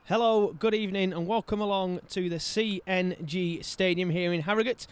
Hello, good evening and welcome along to the CNG Stadium here in Harrogate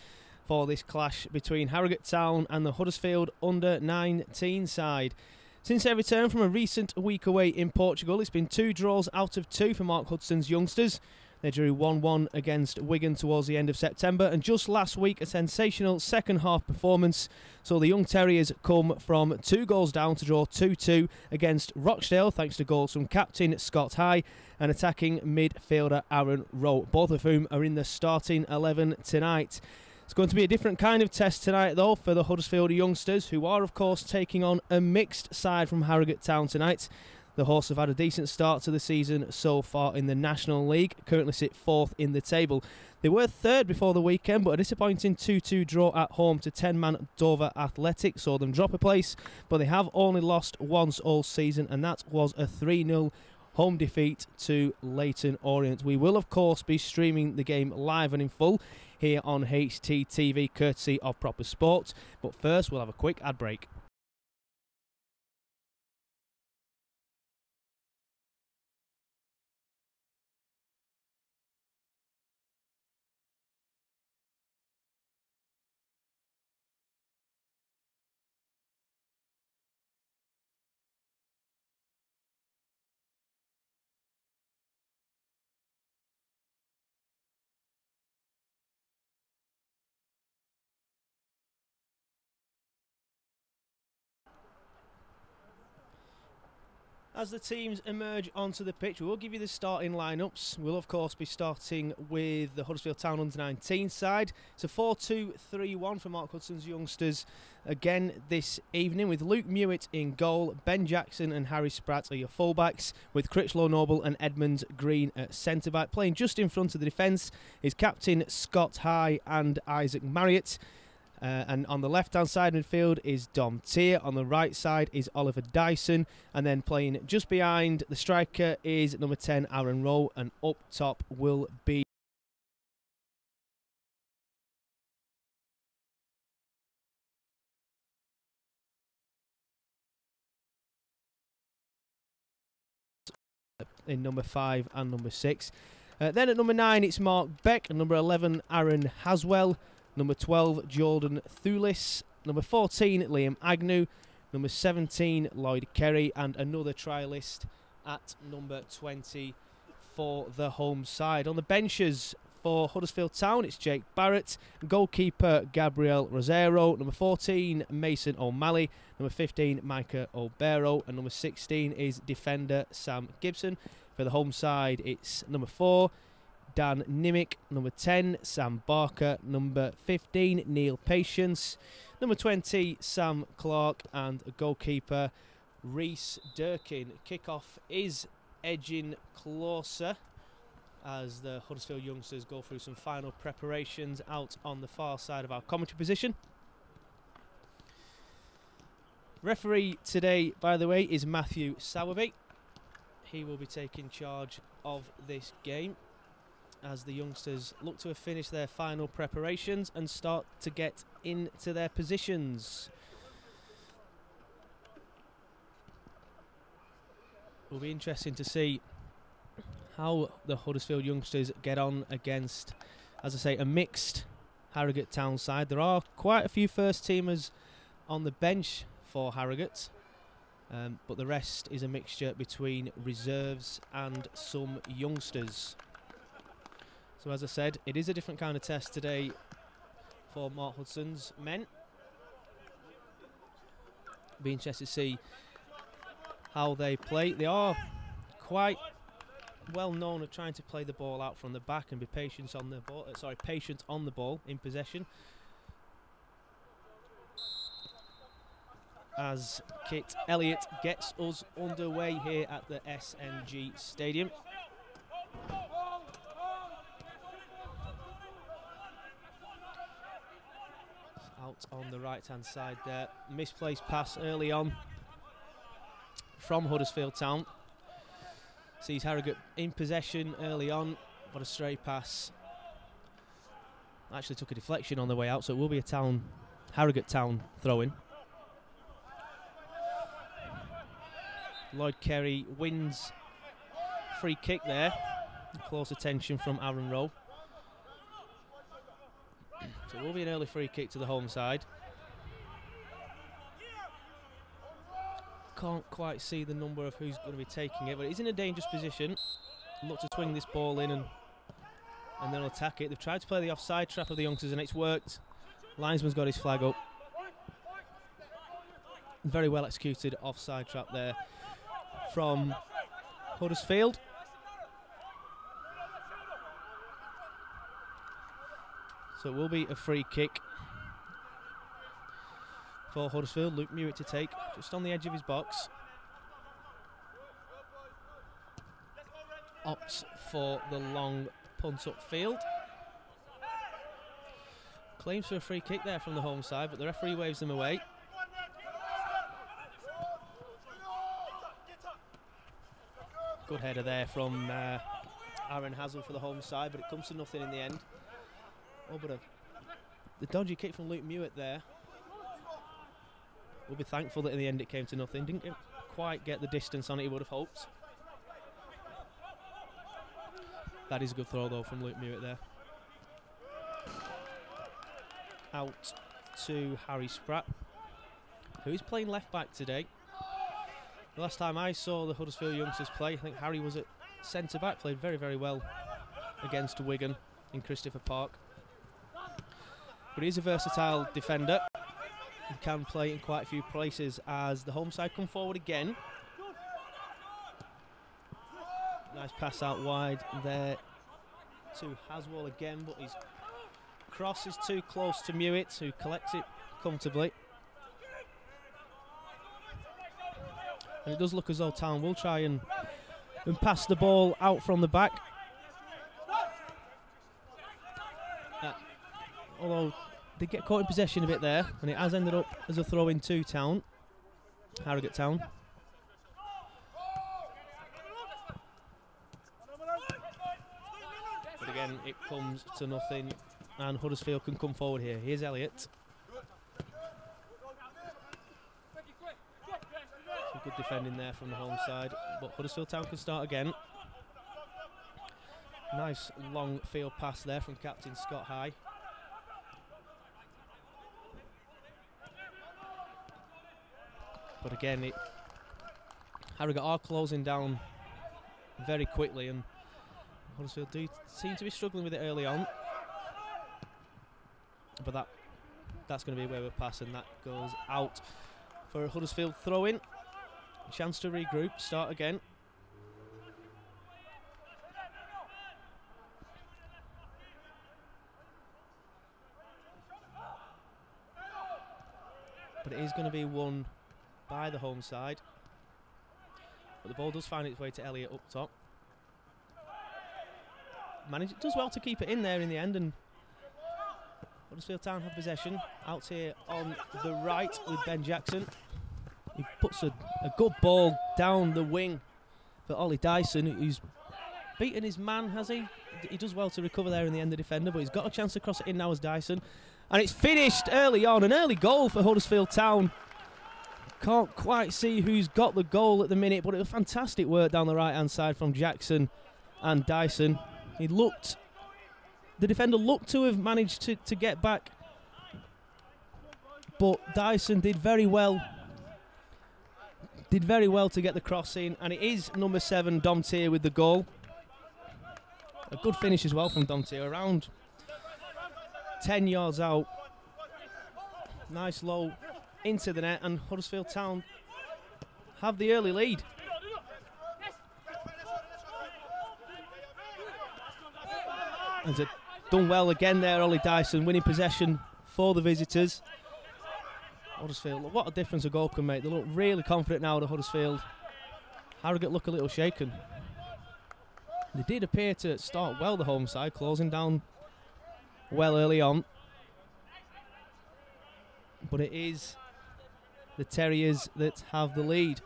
for this clash between Harrogate Town and the Huddersfield under-19 side. Since their return from a recent week away in Portugal, it's been 2 draws out of 2 for Mark Hudson's youngsters. They drew 1-1 against Wigan towards the end of September, and just last week a sensational second half performance saw the Young Terriers come from 2 goals down to draw 2-2 against Rochdale, thanks to goals from captain Scott High and attacking midfielder Aaron Rowe, both of whom are in the starting 11 tonight. It's going to be a different kind of test tonight though for the Huddersfield youngsters, who are of course taking on a mixed side from Harrogate Town tonight. The Horse have had a decent start to the season so far in the National League, currently sit 4th in the table. They were 3rd before the weekend, but a disappointing 2-2 draw at home to 10-man Dover Athletic saw them drop a place, but they have only lost once all season, and that was a 3-0 home defeat to Leyton Orient. We will of course be streaming the game live and in full here on HTTV courtesy of Proper Sport, but first we'll have a quick ad break. As the teams emerge onto the pitch, we will give you the starting lineups. We'll of course be starting with the Huddersfield Town under-19 side. It's a 4-2-3-1 for Mark Hudson's youngsters again this evening, with Luke Mewett in goal, Ben Jackson and Harry Spratt are your fullbacks, with Critchlow Noble and Edmund Green at centre-back. Playing just in front of the defence is captain Scott High and Isaac Marriott. And on the left-hand side midfield is Dom Tier. On the right side is Oliver Dyson. And then playing just behind the striker is number 10, Aaron Rowe. And up top will be in number 5 and number 6. Then at number 9 it's Mark Beck. And number 11, Aaron Haswell. Number 12, Jordan Thulis. Number 14, Liam Agnew. Number 17, Lloyd Kerry. And another trialist at number 20 for the home side. On the benches for Huddersfield Town, it's Jake Barrett. Goalkeeper, Gabriel Rosero. Number 14, Mason O'Malley. Number 15, Micah O'Barrow. And number 16 is defender Sam Gibson. For the home side, it's number 4, Dan Nimick. Number 10, Sam Barker. Number 15, Neil Patience. Number 20, Sam Clark. And a goalkeeper, Reese Durkin. Kickoff is edging closer as the Huddersfield youngsters go through some final preparations out on the far side of our commentary position. Referee today, by the way, is Matthew Sowerby. He will be taking charge of this game as the youngsters look to have finished their final preparations and start to get into their positions. It will be interesting to see how the Huddersfield youngsters get on against, as I say, a mixed Harrogate Town side. There are quite a few first-teamers on the bench for Harrogate, but the rest is a mixture between reserves and some youngsters. So as I said, it is a different kind of test today for Mark Hudson's men. Be interested to see how they play. They are quite well known at trying to play the ball out from the back and be patient on the ball. Patient on the ball in possession. As Kit Elliott gets us underway here at the SNG Stadium. Out on the right hand side there, misplaced pass early on from Huddersfield Town. Sees Harrogate in possession early on, but a stray pass actually took a deflection on the way out, so it will be a Harrogate Town throw-in. Lloyd Kerry wins free kick there. Close attention from Aaron Rowe. So it will be an early free kick to the home side. Can't quite see the number of who's going to be taking it, but he's in a dangerous position. Look to swing this ball in and then attack it. They've tried to play the offside trap of the youngsters and it's worked. Linesman's got his flag up. Very well executed offside trap there from Huddersfield. So it will be a free kick for Huddersfield. Luke Mewett to take, just on the edge of his box. Opts for the long punt upfield. Claims for a free kick there from the home side, but the referee waves them away. Good header there from Aaron Hazel for the home side, but it comes to nothing in the end. Oh, but the dodgy kick from Luke Mewett there. We'll be thankful that in the end it came to nothing. Didn't quite get the distance on it he would have hoped. That is a good throw though from Luke Mewett there. Out to Harry Spratt, who is playing left back today. The last time I saw the Huddersfield youngsters play, I think Harry was at centre back, played very, very well against Wigan in Christopher Park. But he's a versatile defender. He can play in quite a few places as the home side come forward again. Nice pass out wide there to Haswell again, but his cross is too close to Mewett, who collects it comfortably. And it does look as though Town will try and pass the ball out from the back. Although they get caught in possession a bit there, and it has ended up as a throw-in to Town, Harrogate Town. But again, it comes to nothing, and Huddersfield can come forward here. Here's Elliott. Some good defending there from the home side, but Huddersfield Town can start again. Nice long field pass there from captain Scott High. But again, Harrogate are closing down very quickly, and Huddersfield do seem to be struggling with it early on. But that's going to be a wayward pass, and that goes out for a Huddersfield throw-in. Chance to regroup, start again. But it is going to be won by the home side. But the ball does find its way to Elliott up top. Does well to keep it in there in the end, and Huddersfield Town have possession. Out here on the right with Ben Jackson. He puts a good ball down the wing for Ollie Dyson, who's beaten his man, has he? He does well to recover there in the end, the defender, but he's got a chance to cross it in now as Dyson. And it's finished early on, an early goal for Huddersfield Town. Can't quite see who's got the goal at the minute, but it was fantastic work down the right-hand side from Jackson and Dyson. The defender looked to have managed to get back, but Dyson did very well to get the cross in, and it is number 7, Dom Tier, with the goal. A good finish as well from Dom Tier, around 10 yards out. Nice low into the net, and Huddersfield Town have the early lead. And they've done well again there, Ollie Dyson, winning possession for the visitors. Huddersfield, what a difference a goal can make. They look really confident now, the Huddersfield. Harrogate look a little shaken. They did appear to start well, the home side, closing down well early on. But it is the Terriers that have the lead.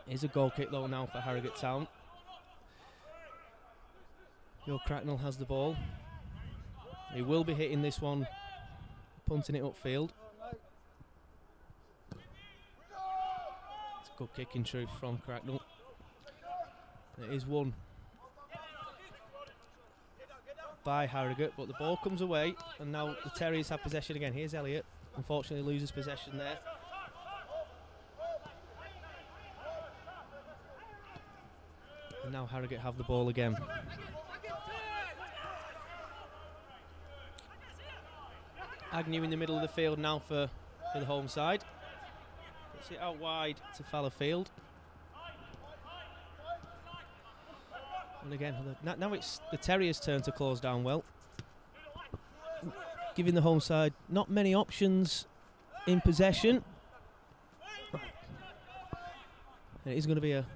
Here's a goal kick though now for Harrogate Town. Joe Cracknell has the ball. He will be hitting this one, punting it upfield. It's a good kick in truth from Cracknell. It is won by Harrogate, but the ball comes away, and now the Terriers have possession again. Here's Elliott. Unfortunately loses possession there. And now Harrogate have the ball again. Agnew in the middle of the field now for the home side. Puts it out wide to Fallowfield. And again, now it's the Terriers' turn to close down well. Giving the home side not many options in possession. And it is going to be a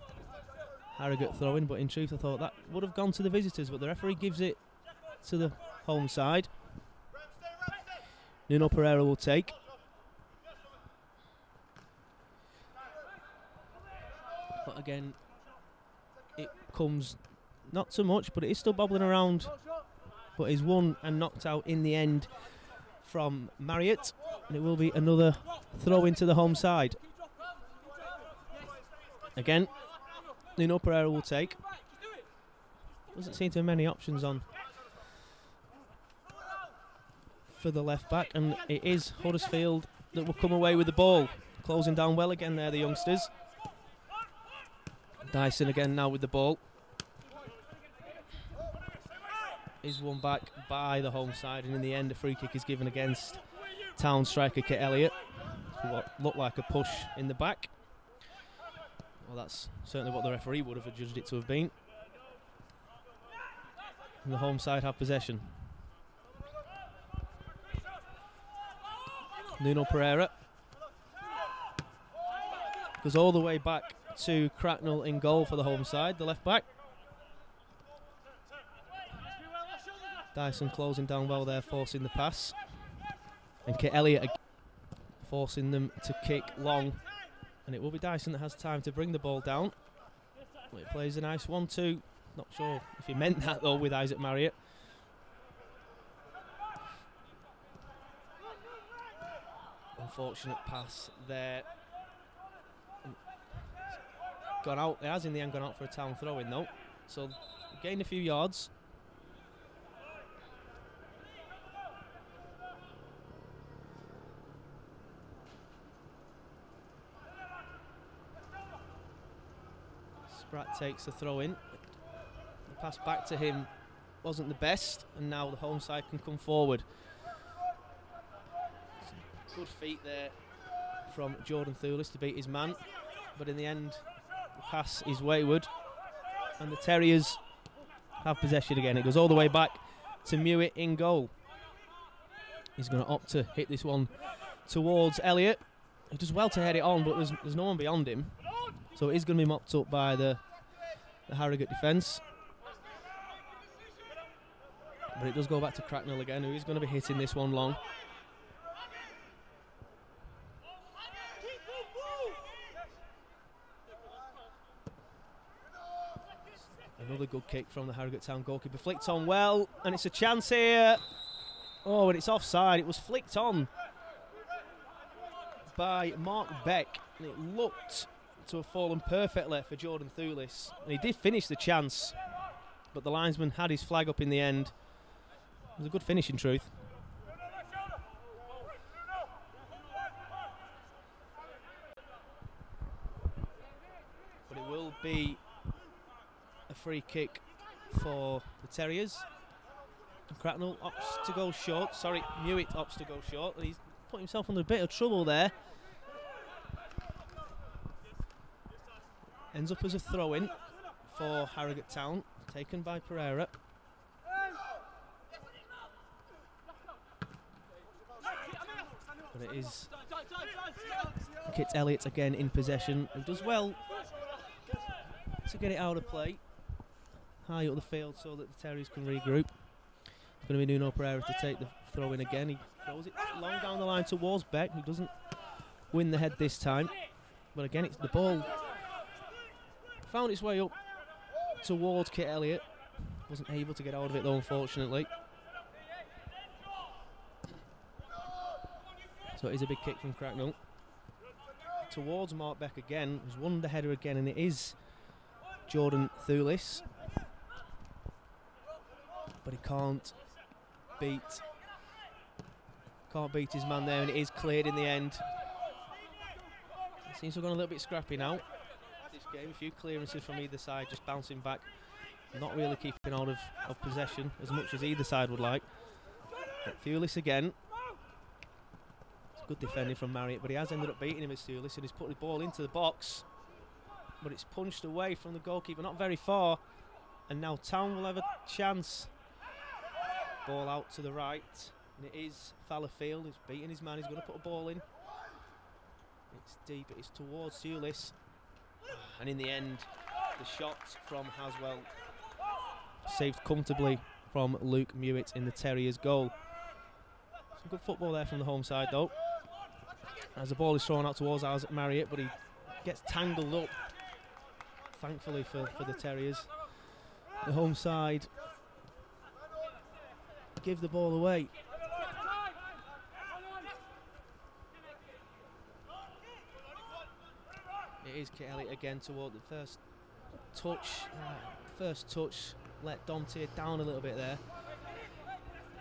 Harrogate throw-in, but in truth I thought that would have gone to the visitors, but the referee gives it to the home side. Nuno Pereira will take. But again, it comes not so much, but it is still bobbling around, but is won and knocked out in the end from Marriott, and it will be another throw into the home side. Again, Nuno Pereira will take. Doesn't seem to have many options on for the left back, and it is Huddersfield that will come away with the ball. Closing down well again there, the youngsters. Dyson again now with the ball. Is won back by the home side, and in the end a free kick is given against Town striker Kit Elliott. What looked like a push in the back. Well, that's certainly what the referee would have adjudged it to have been. And the home side have possession. Nuno Pereira goes all the way back to Cracknell in goal for the home side, the left back. Dyson closing down well there, forcing the pass. And Kit Elliott forcing them to kick long. And it will be Dyson that has time to bring the ball down. Well, it plays a nice 1-2. Not sure if he meant that though with Isaac Marriott. Unfortunate pass there. Gone out. It has in the end gone out for a Town throw-in though. So gained a few yards. Spratt takes the throw in. The pass back to him wasn't the best, and now the home side can come forward. Some good feet there from Jordan Thulis to beat his man, but in the end the pass is wayward, and the Terriers have possession again. It goes all the way back to Mewett in goal. He's going to opt to hit this one towards Elliott. He does well to head it on, but there's no one beyond him. So it is going to be mopped up by the Harrogate defence. But it does go back to Cracknell again, who is going to be hitting this one long. Another good kick from the Harrogate Town goalkeeper. Flicked on well, and it's a chance here. Oh, and it's offside. It was flicked on by Mark Beck, and it looked to have fallen perfectly for Jordan Thulis, and he did finish the chance, but the linesman had his flag up in the end. It was a good finish in truth. But it will be a free kick for the Terriers. Cracknell opts to go short. Sorry, Mewett opts to go short, and he's put himself under a bit of trouble there. Ends up as a throw-in for Harrogate Town, taken by Pereira. But it is Kit Elliott again in possession, who does well to get it out of play, high up the field so that the Terriers can regroup. It's going to be Nuno Pereira to take the throw-in again. He throws it long down the line towards Beck, who doesn't win the head this time. But again, it's the ball found its way up towards Kit Elliott. Wasn't able to get out of it though, unfortunately. So it is a big kick from Cracknell towards Mark Beck again, who's won the header again, and it is Jordan Thulis. But he can't beat his man there, and it is cleared in the end. It seems to have gone a little bit scrappy now. This game, a few clearances from either side, just bouncing back, not really keeping hold of possession as much as either side would like. But Thulis again. It's good defending from Marriott, but he has ended up beating him as Thulis, and he's put the ball into the box. But it's punched away from the goalkeeper, not very far. And now Town will have a chance. Ball out to the right, and it is Fallowfield. He's beating his man, he's going to put a ball in. It's deep, it's towards Thulis. And in the end, the shot from Haswell saved comfortably from Luke Mewett in the Terriers' goal. Some good football there from the home side though, as the ball is thrown out towards Marriott, but he gets tangled up, thankfully for the Terriers. The home side give the ball away. It is Kit Elliott again toward the first touch. Let Dante down a little bit there.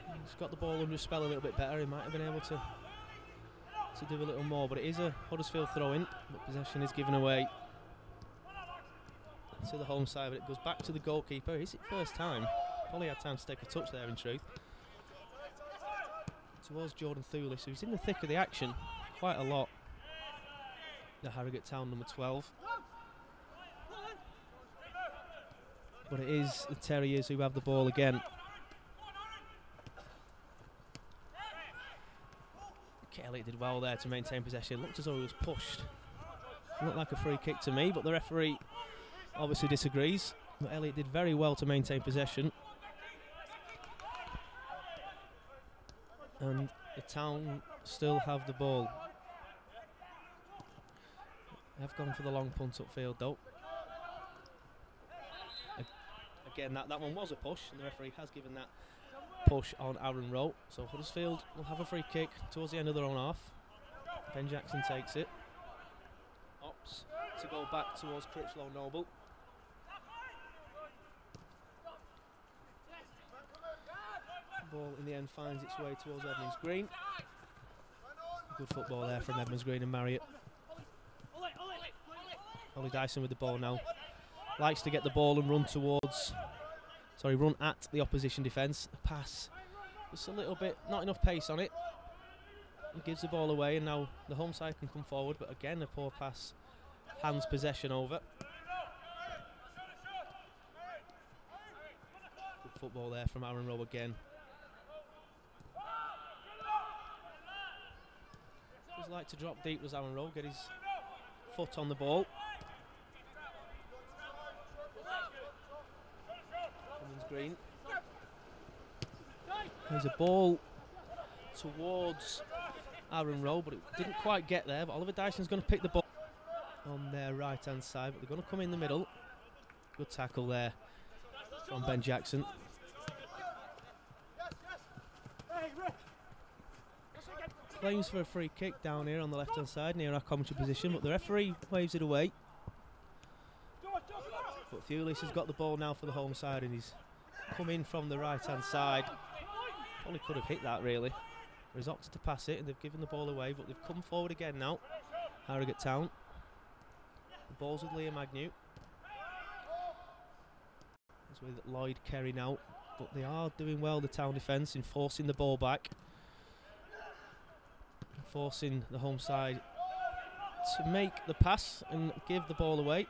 He's got the ball under spell a little bit better. He might have been able to do a little more, but it is a Huddersfield throw-in. But possession is given away to the home side, but it goes back to the goalkeeper. Is it first time? Probably had time to take a touch there in truth. Towards Jordan Thulis, who's in the thick of the action quite a lot. The Harrogate Town number 12. But it is the Terriers who have the ball again. Kelly did well there to maintain possession. Looked as though he was pushed. Looked like a free kick to me, but the referee obviously disagrees. But Elliott did very well to maintain possession. And the Town still have the ball. They've gone for the long punt upfield though. Again, that one was a push, and the referee has given that push on Aaron Rowe. So Huddersfield will have a free kick towards the end of their own half. Ben Jackson takes it. Opts to go back towards Critchlow Noble. Ball in the end finds its way towards Edmonds Green. Good football there from Edmonds Green and Marriott. Ollie Dyson with the ball now. Likes to get the ball and run at the opposition defence. The pass, just a little bit, not enough pace on it. He gives the ball away, and now the home side can come forward, but again a poor pass hands possession over. Good football there from Aaron Rowe again. Just like to drop deep was Aaron Rowe, get his foot on the ball. Green. There's a ball towards Aaron Rowe, but it didn't quite get there. But Oliver Dyson's going to pick the ball on their right hand side, but they're going to come in the middle. Good tackle there from Ben Jackson. Claims for a free kick down here on the left hand side near our commentary position, but the referee waves it away. But Thulis has got the ball now for the home side, and he's come in from the right hand side. Probably could have hit that really. He's opted to pass it, and they've given the ball away, but they've come forward again now. Harrogate Town. The ball's with Liam Agnew. It's with Lloyd Kerry now, but they are doing well, the Town defence, in forcing the ball back, forcing the home side to make the pass and give the ball away.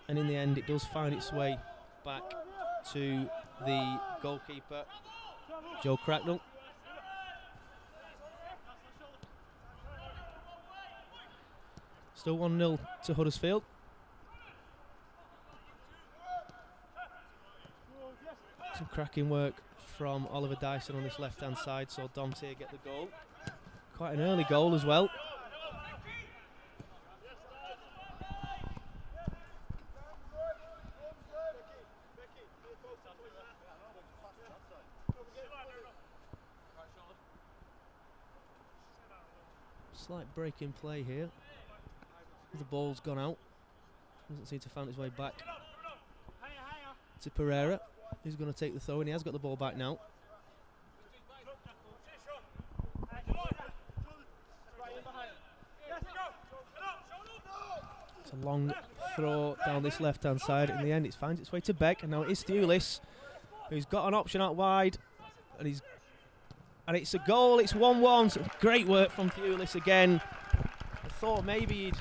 And in the end, it does find its way back to the goalkeeper, Joe Cracknell. Still 1-0 to Huddersfield. Some cracking work from Oliver Dyson on this left-hand side, so Dante get the goal. Quite an early goal as well. Slight break in play here. The ball's gone out. Doesn't seem to find its way back to Pereira, who's going to take the throw, and he has got the ball back now. It's a long throw down this left-hand side. In the end, it finds its way to Beck, and now it is Thewlis, who's got an option out wide, and it's a goal. It's 1-1. So great work from Thewlis again. I thought maybe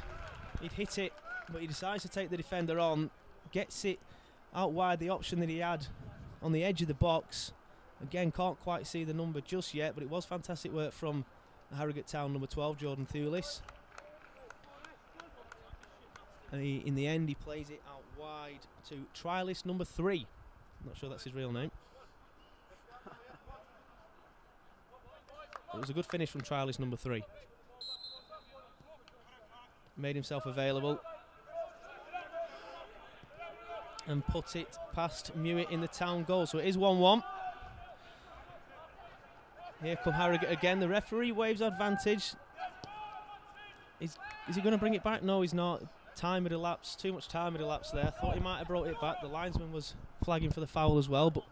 he'd hit it, but he decides to take the defender on, gets it out wide, the option that he had on the edge of the box. Again, can't quite see the number just yet, but it was fantastic work from Harrogate Town number 12, Jordan Thewlis. And in the end, he plays it out wide to trialist number 3. Not sure that's his real name. It was a good finish from trialist number 3. Made himself available and put it past Mewett in the Town goal. So it is 1-1. Here come Harrogate again. The referee waves advantage. Is he going to bring it back? No, he's not. Time had elapsed. Too much time had elapsed there. Thought he might have brought it back. The linesman was flagging for the foul as well, but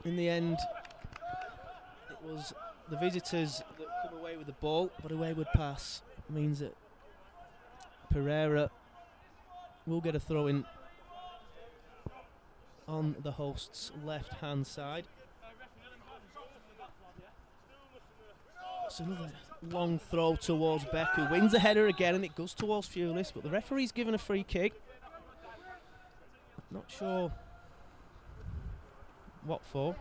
in the end, it was the visitors that come away with the ball, but a wayward pass means that Pereira will get a throw in on the host's left-hand side. It's another long throw towards Beck, who wins the header again, and it goes towards Thewlis, but the referee's given a free kick. Not sure what for.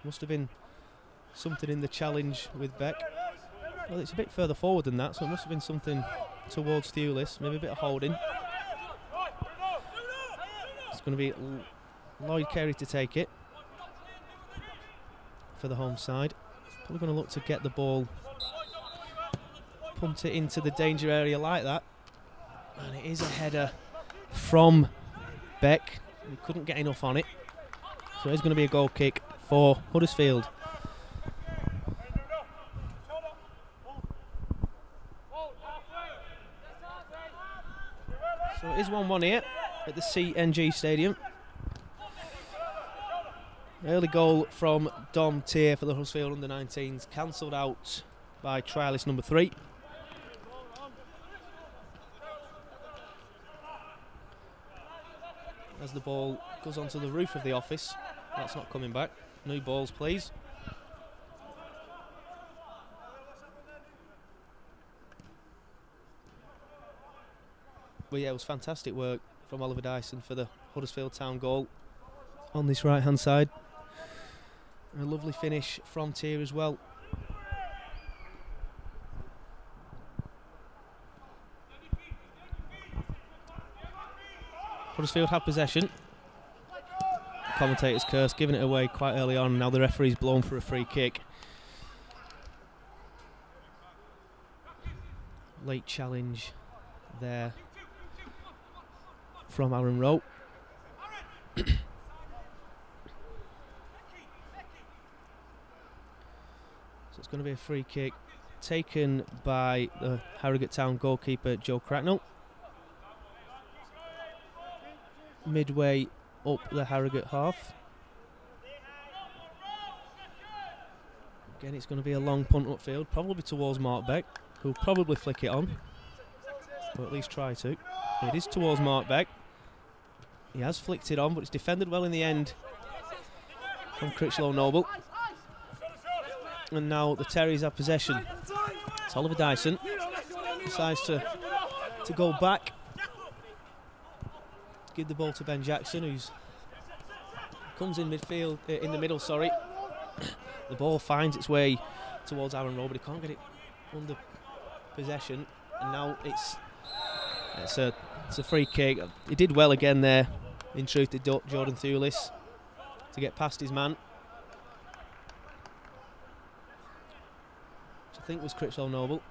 Must have been something in the challenge with Beck. Well, it's a bit further forward than that, so it must have been something towards Thewlis, maybe a bit of holding. It's going to be Lloyd Carey to take it for the home side. Probably going to look to get the ball, punt it into the danger area like that. And it is a header from Beck. He couldn't get enough on it. So it's going to be a goal kick for Huddersfield. So it is 1-1 here at the CNG Stadium. Early goal from Dom Tier for the Huddersfield under-19s, cancelled out by trialist number 3. As the ball goes onto the roof of the office, that's not coming back. New balls, please. But yeah, it was fantastic work from Oliver Dyson for the Huddersfield Town goal on this right-hand side. And a lovely finish from Tier as well. Huddersfield have possession. Commentator's curse, giving it away quite early on. Now the referee's blown for a free kick. Late challenge there from Aaron Rowe. So it's going to be a free kick taken by the Harrogate Town goalkeeper Joe Cracknell. Midway up the Harrogate half. Again, it's going to be a long punt upfield, probably towards Mark Beck, who'll probably flick it on, or at least try to. It is towards Mark Beck. He has flicked it on, but it's defended well in the end from Critchlow Noble. And now the Terriers have possession. It's Oliver Dyson. Decides to go back. Give the ball to Ben Jackson, who's comes in midfield, in the middle, sorry. The ball finds its way towards Aaron Rowe, but he can't get it under possession. And now it's a free kick. He did well again there, in truth, to Jordan Thewlis, to get past his man, which I think was Critchlow Noble.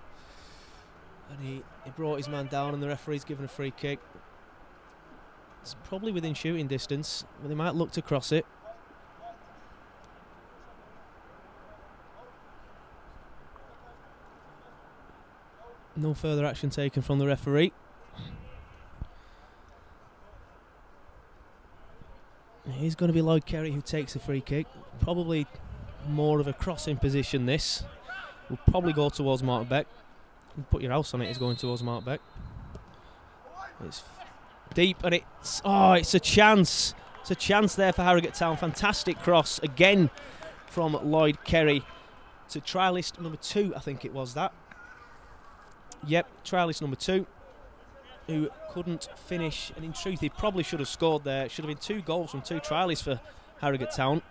And he brought his man down, and the referee's given a free kick. It's probably within shooting distance, but they might look to cross it. No further action taken from the referee. is going to be Lloyd Kerry who takes a free kick. Probably more of a crossing position this. Will probably go towards Mark Beck. Put your house on it, it's going towards Mark Beck. It's deep and it's a chance. It's a chance there for Harrogate Town. Fantastic cross again from Lloyd Kerry to trialist number 2, I think it was that. Yep, trialist number 2, who couldn't finish, and in truth he probably should have scored there. It should have been 2 goals from 2 trialists for Harrogate Town.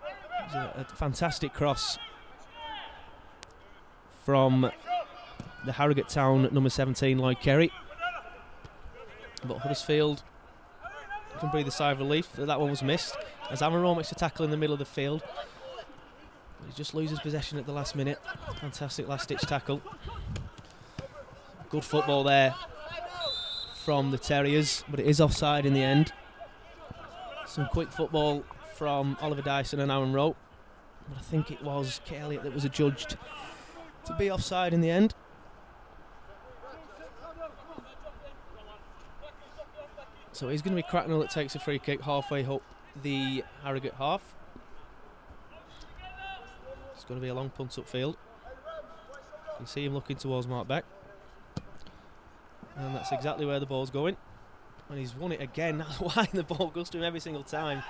It was a fantastic cross from the Harrogate Town number 17, Lloyd Kerry. But Huddersfield can breathe a sigh of relief that one was missed, as Amaro makes a tackle in the middle of the field. He just loses possession at the last minute. Fantastic last-ditch tackle. Good football there from the Terriers, but it is offside in the end. Some quick football from Oliver Dyson and Aaron Rowe, but I think it was Kit Elliott that was adjudged to be offside in the end. So he's going to be Cracknell that takes a free kick halfway up the Harrogate half. It's going to be a long punt upfield. You can see him looking towards Mark Beck. And that's exactly where the ball's going. And he's won it again. That's why the ball goes to him every single time.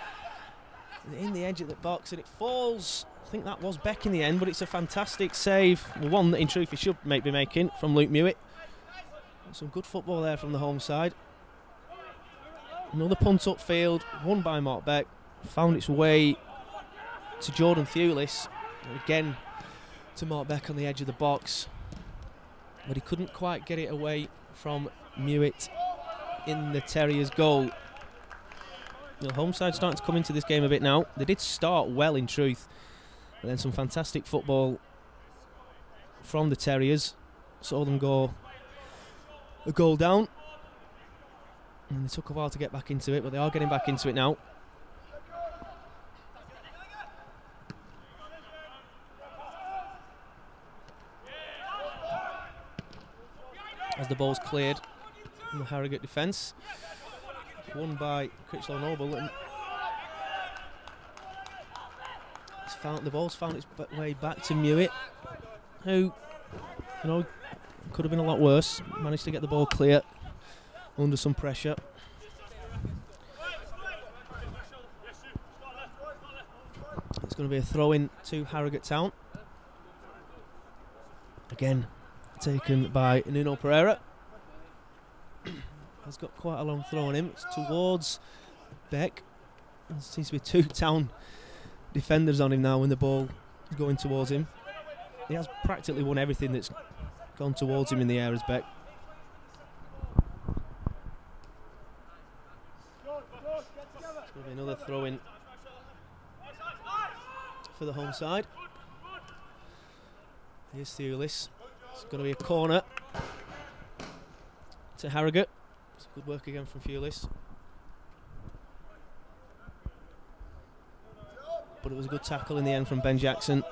In the edge of the box, and it falls. I think that was Beck in the end, but it's a fantastic save. Well, one that in truth he should be making from Luke Mewett. Some good football there from the home side. Another punt upfield, won by Mark Beck. Found its way to Jordan Thewlis. And again to Mark Beck on the edge of the box. But he couldn't quite get it away from Mewett in the Terriers' goal. The home side starting to come into this game a bit now. They did start well in truth. But then some fantastic football from the Terriers. Saw them go a goal down. And they took a while to get back into it, but they are getting back into it now. As the ball's cleared from the Harrogate defence. Won by Critchlow Noble. And the ball's found its way back to Mewett, who, could have been a lot worse. Managed to get the ball clear under some pressure. It's going to be a throw-in to Harrogate Town. Again, taken by Nuno Pereira. Has got quite a long throw on him. It's towards Beck. There seems to be 2 Town defenders on him now when the ball is going towards him. He has practically won everything that's gone towards him in the air as Beck. It's going to be another throw-in for the home side. Here's Thewlis. It's going to be a corner to Harrogate. It's good work again from Thewlis. But it was a good tackle in the end from Ben Jackson.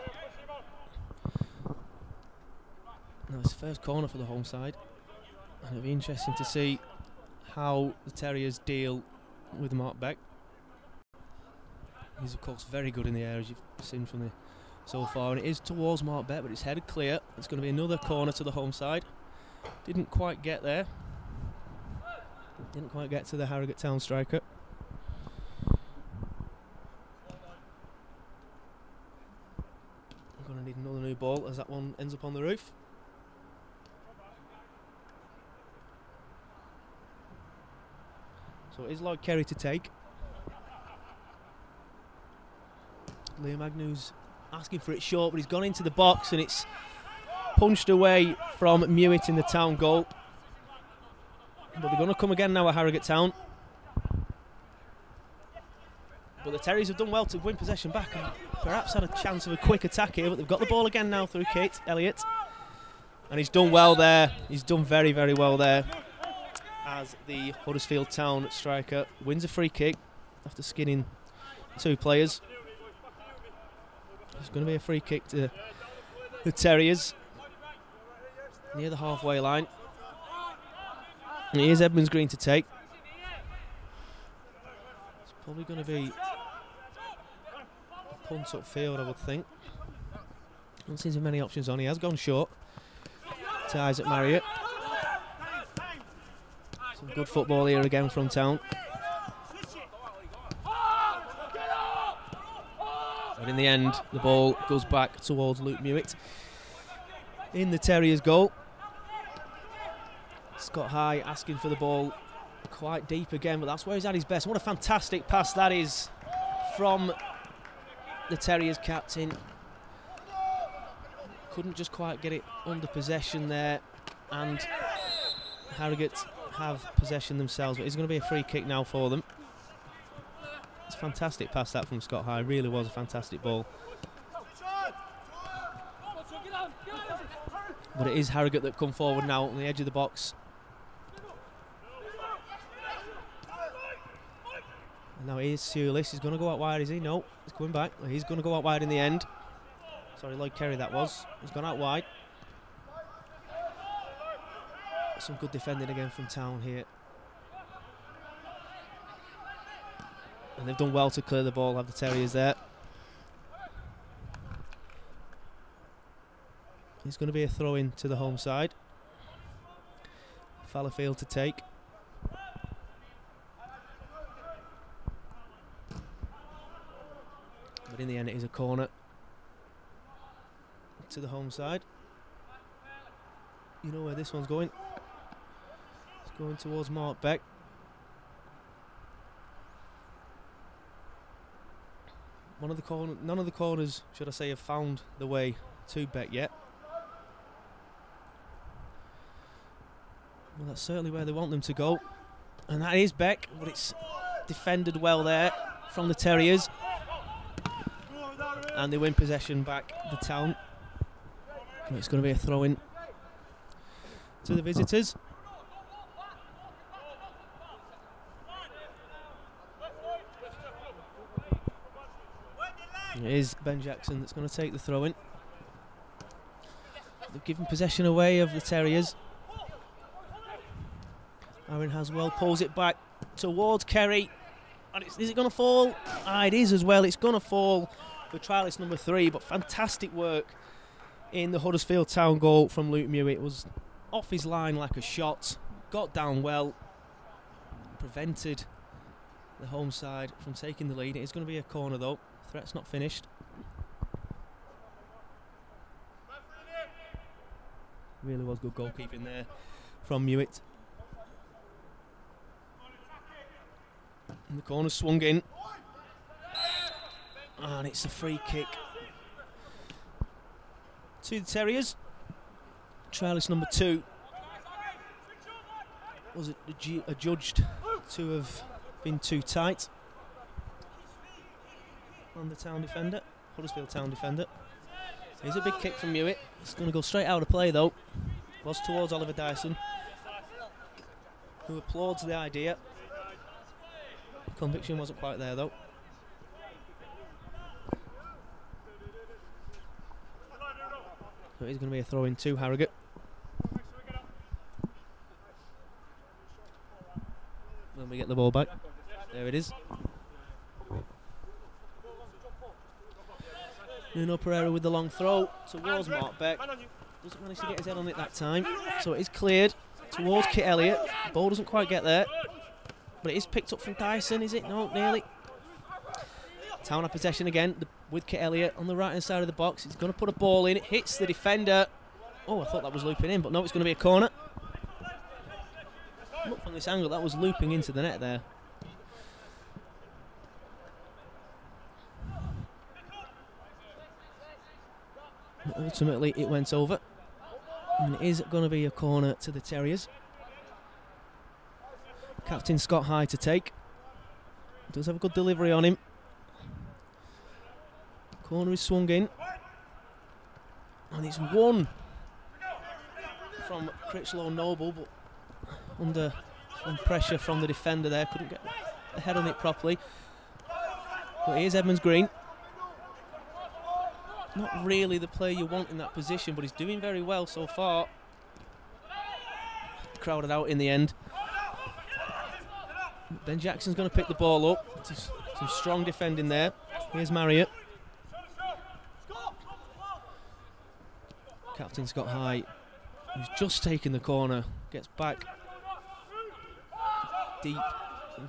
Now it's the first corner for the home side. And it'll be interesting to see how the Terriers deal with Mark Beck. He's of course very good in the air, as you've seen from the so far, and it is towards Mark Beck, but it's headed clear. It's going to be another corner to the home side. Didn't quite get there. Didn't quite get to the Harrogate Town striker. I'm going to need another new ball as that one ends up on the roof. So it is Lloyd Kerry to take. Liam Agnew's asking for it short, but he's gone into the box and it's punched away from Mewett in the Town goal. But they're going to come again now at Harrogate Town. But the Terriers have done well to win possession back and perhaps had a chance of a quick attack here, but they've got the ball again now through Kit Elliott. And he's done well there. He's done very, very well there, as the Huddersfield Town striker wins a free kick after skinning 2 players. It's going to be a free kick to the Terriers near the halfway line. And here's Edmonds Green to take. Probably going to be punt upfield, I would think. Don't seem to have many options on. He has gone short to Isaac Marriott. Some good football here again from Town. But in the end, the ball goes back towards Luke Mewett in the Terriers' goal. Scott High asking for the ball quite deep again, but that's where he's at his best. What a fantastic pass that is from the Terriers' captain. Couldn't just quite get it under possession there, and Harrogate have possession themselves, but it's going to be a free kick now for them. It's a fantastic pass that from Scott High, really was a fantastic ball. But it is Harrogate that come forward now on the edge of the box. And now here's Sewlis. He's going to go out wide, is he? No, he's coming back. He's going to go out wide in the end. Sorry, Lloyd Kerry that was. He's gone out wide. Some good defending again from Town here. And they've done well to clear the ball, have the Terriers there. It's going to be a throw in to the home side. Fallowfield to take. But in the end it is a corner to the home side. You know where this one's going. It's going towards Mark Beck. None of the corners, should I say, have found the way to Beck yet. Well, that's certainly where they want them to go. And that is Beck, but it's defended well there from the Terriers. And they win possession back the Town. And it's going to be a throw-in to the visitors. It is Ben Jackson that's going to take the throw-in. They've given possession away of the Terriers. Aaron Haswell pulls it back towards Kerry. And is it going to fall? Ah, it is as well. It's going to fall for trialist number 3, but fantastic work in the Huddersfield Town goal from Luke Mewett. It was off his line like a shot, got down well, prevented the home side from taking the lead. It is going to be a corner though. Threat's not finished. Really was good goalkeeping there from Mewett. And the corner swung in. And it's a free kick to the Terriers. Trialist number 2 was adjudged to have been too tight on the Town defender, Huddersfield Town defender. Here's a big kick from Mewett. It's going to go straight out of play though. Was towards Oliver Dyson, who applauds the idea. Conviction wasn't quite there though. So it is going to be a throw in to Harrogate. When we get the ball back. There it is. Nuno Pereira with the long throw towards Mark Beck. Doesn't manage to get his head on it that time. So it is cleared towards Kit Elliott. Ball doesn't quite get there. But it is picked up from Dyson, is it? No, nearly. Town have possession again with Kit Elliott on the right hand side of the box. He's going to put a ball in. It hits the defender. Oh, I thought that was looping in, but no, it's going to be a corner. Look from this angle, that was looping into the net there. But ultimately, it went over. And it is going to be a corner to the Terriers. Captain Scott High to take. Does have a good delivery on him. Corner is swung in. And it's won from Critchlow Noble, but under some pressure from the defender there. Couldn't get the head on it properly. But here's Edmonds Green. Not really the player you want in that position, but he's doing very well so far. Crowded out in the end. Then Jackson's going to pick the ball up. Some strong defending there. Here's Marriott. Captain Scott High, who's just taken the corner, gets back deep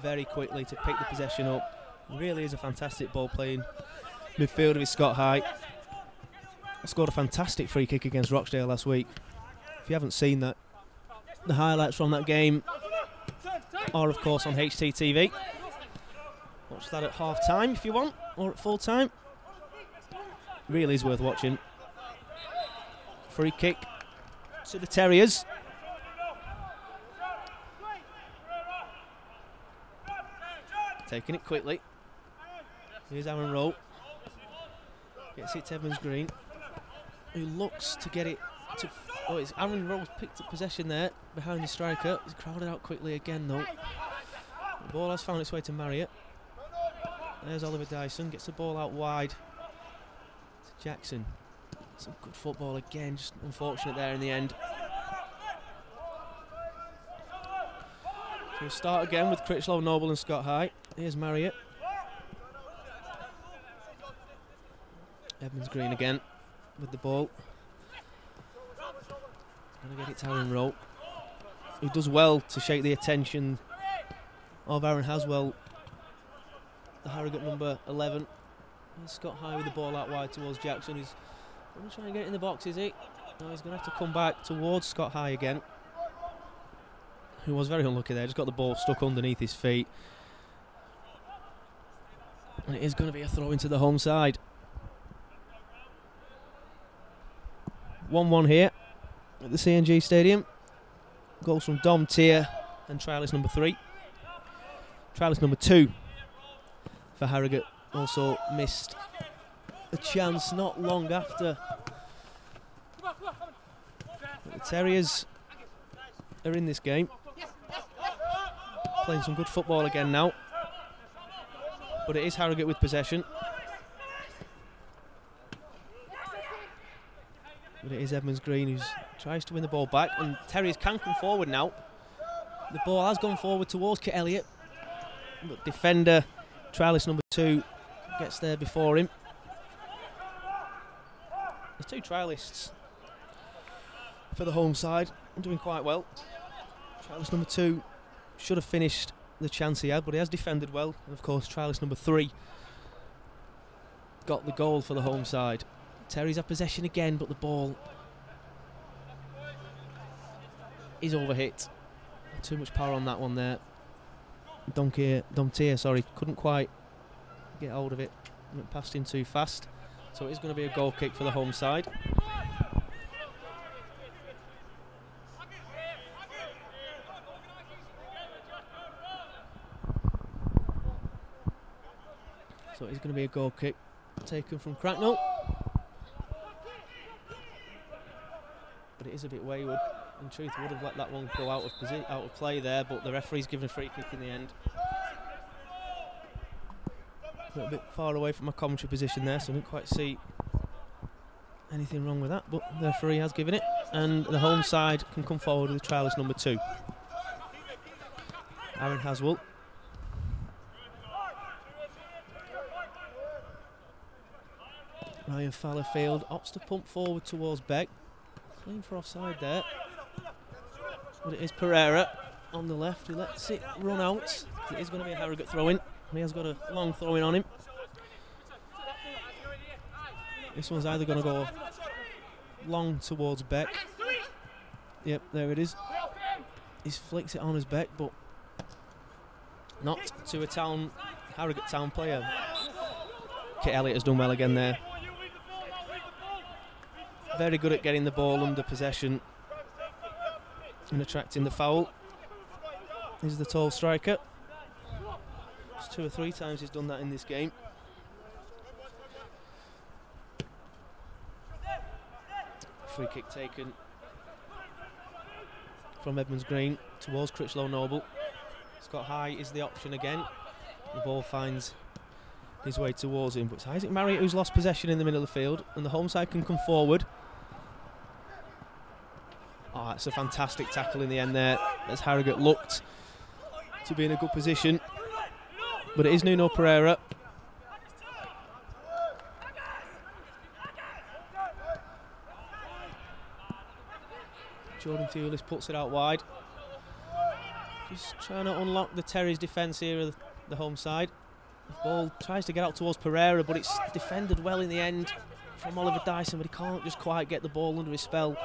very quickly to pick the possession up. Really is a fantastic ball playing midfielder with Scott High. Scored a fantastic free kick against Rochdale last week. If you haven't seen that, the highlights from that game are of course on HTTV. Watch that at half time if you want, or at full time. Really is worth watching. Free kick to the Terriers. Taking it quickly. Here's Aaron Rowe. Gets it to Evans Green, who looks to get it to... Oh, it's Aaron Rowe's picked up possession there behind the striker. He's crowded out quickly again though. The ball has found its way to Marriott. There's Oliver Dyson, gets the ball out wide to Jackson. Some good football again, just unfortunate there in the end. So we'll start again with Critchlow, Noble and Scott High. Here's Marriott. Edmonds Green again with the ball. Gonna get it to Aaron Rowe, who does well to shake the attention of Aaron Haswell, the Harrogate number 11. Here's Scott High with the ball out wide towards Jackson. He's going to try and get it in the box, is he? No, he's going to have to come back towards Scott High again, who was very unlucky there. Just got the ball stuck underneath his feet. And it is going to be a throw into the home side. 1-1 here at the CNG Stadium. Goals from Dom Tier and trialist number 3. Trialist number 2 for Harrogate also missed a chance not long after. The Terriers are in this game, playing some good football again now, but it is Harrogate with possession. But it is Edmonds Green who tries to win the ball back, and Terriers can come forward now. The ball has gone forward towards Kit Elliott, but defender, trialist number 2, gets there before him. The 2 trialists for the home side are doing quite well. Trialist number 2 should have finished the chance he had, but he has defended well. And of course, trialist number 3 got the goal for the home side. Terry's have possession again, but the ball is overhit. Too much power on that one there. Domtier, sorry, couldn't quite get hold of it. Went past him too fast. So it is going to be a goal kick for the home side. So it is going to be a goal kick taken from Cracknell. But it is a bit wayward. In truth, would have let that one go out of play there, but the referee's given a free kick in the end. A little bit far away from my commentary position there, so I didn't quite see anything wrong with that, but the referee has given it, and the home side can come forward with trialist number 2. Aaron Haswell. Ryan Fallowfield opts to pump forward towards Beck. Clean for offside there. But it is Pereira on the left who lets it run out. It is going to be a Harrogate throw-in. He has got a long throw-in on him. This one's either going to go long towards Beck. Yep, there it is. He flicks it on as Beck, but not to a Harrogate Town player. Kit Elliott has done well again there. Very good at getting the ball under possession and attracting the foul. He's the tall striker. It's 2 or 3 times he's done that in this game. Free kick taken from Edmonds Green towards Critchlow Noble. Scott High is the option again. The ball finds his way towards him, but it's Isaac Marriott who's lost possession in the middle of the field, and the home side can come forward. Oh, it's a fantastic tackle in the end there, as Harrogate looked to be in a good position. But it is Nuno Pereira. Jordan Thewlis puts it out wide. Just trying to unlock the Terry's defence here of the home side. The ball tries to get out towards Pereira, but it's defended well in the end from Oliver Dyson, but he can't just quite get the ball under his spell.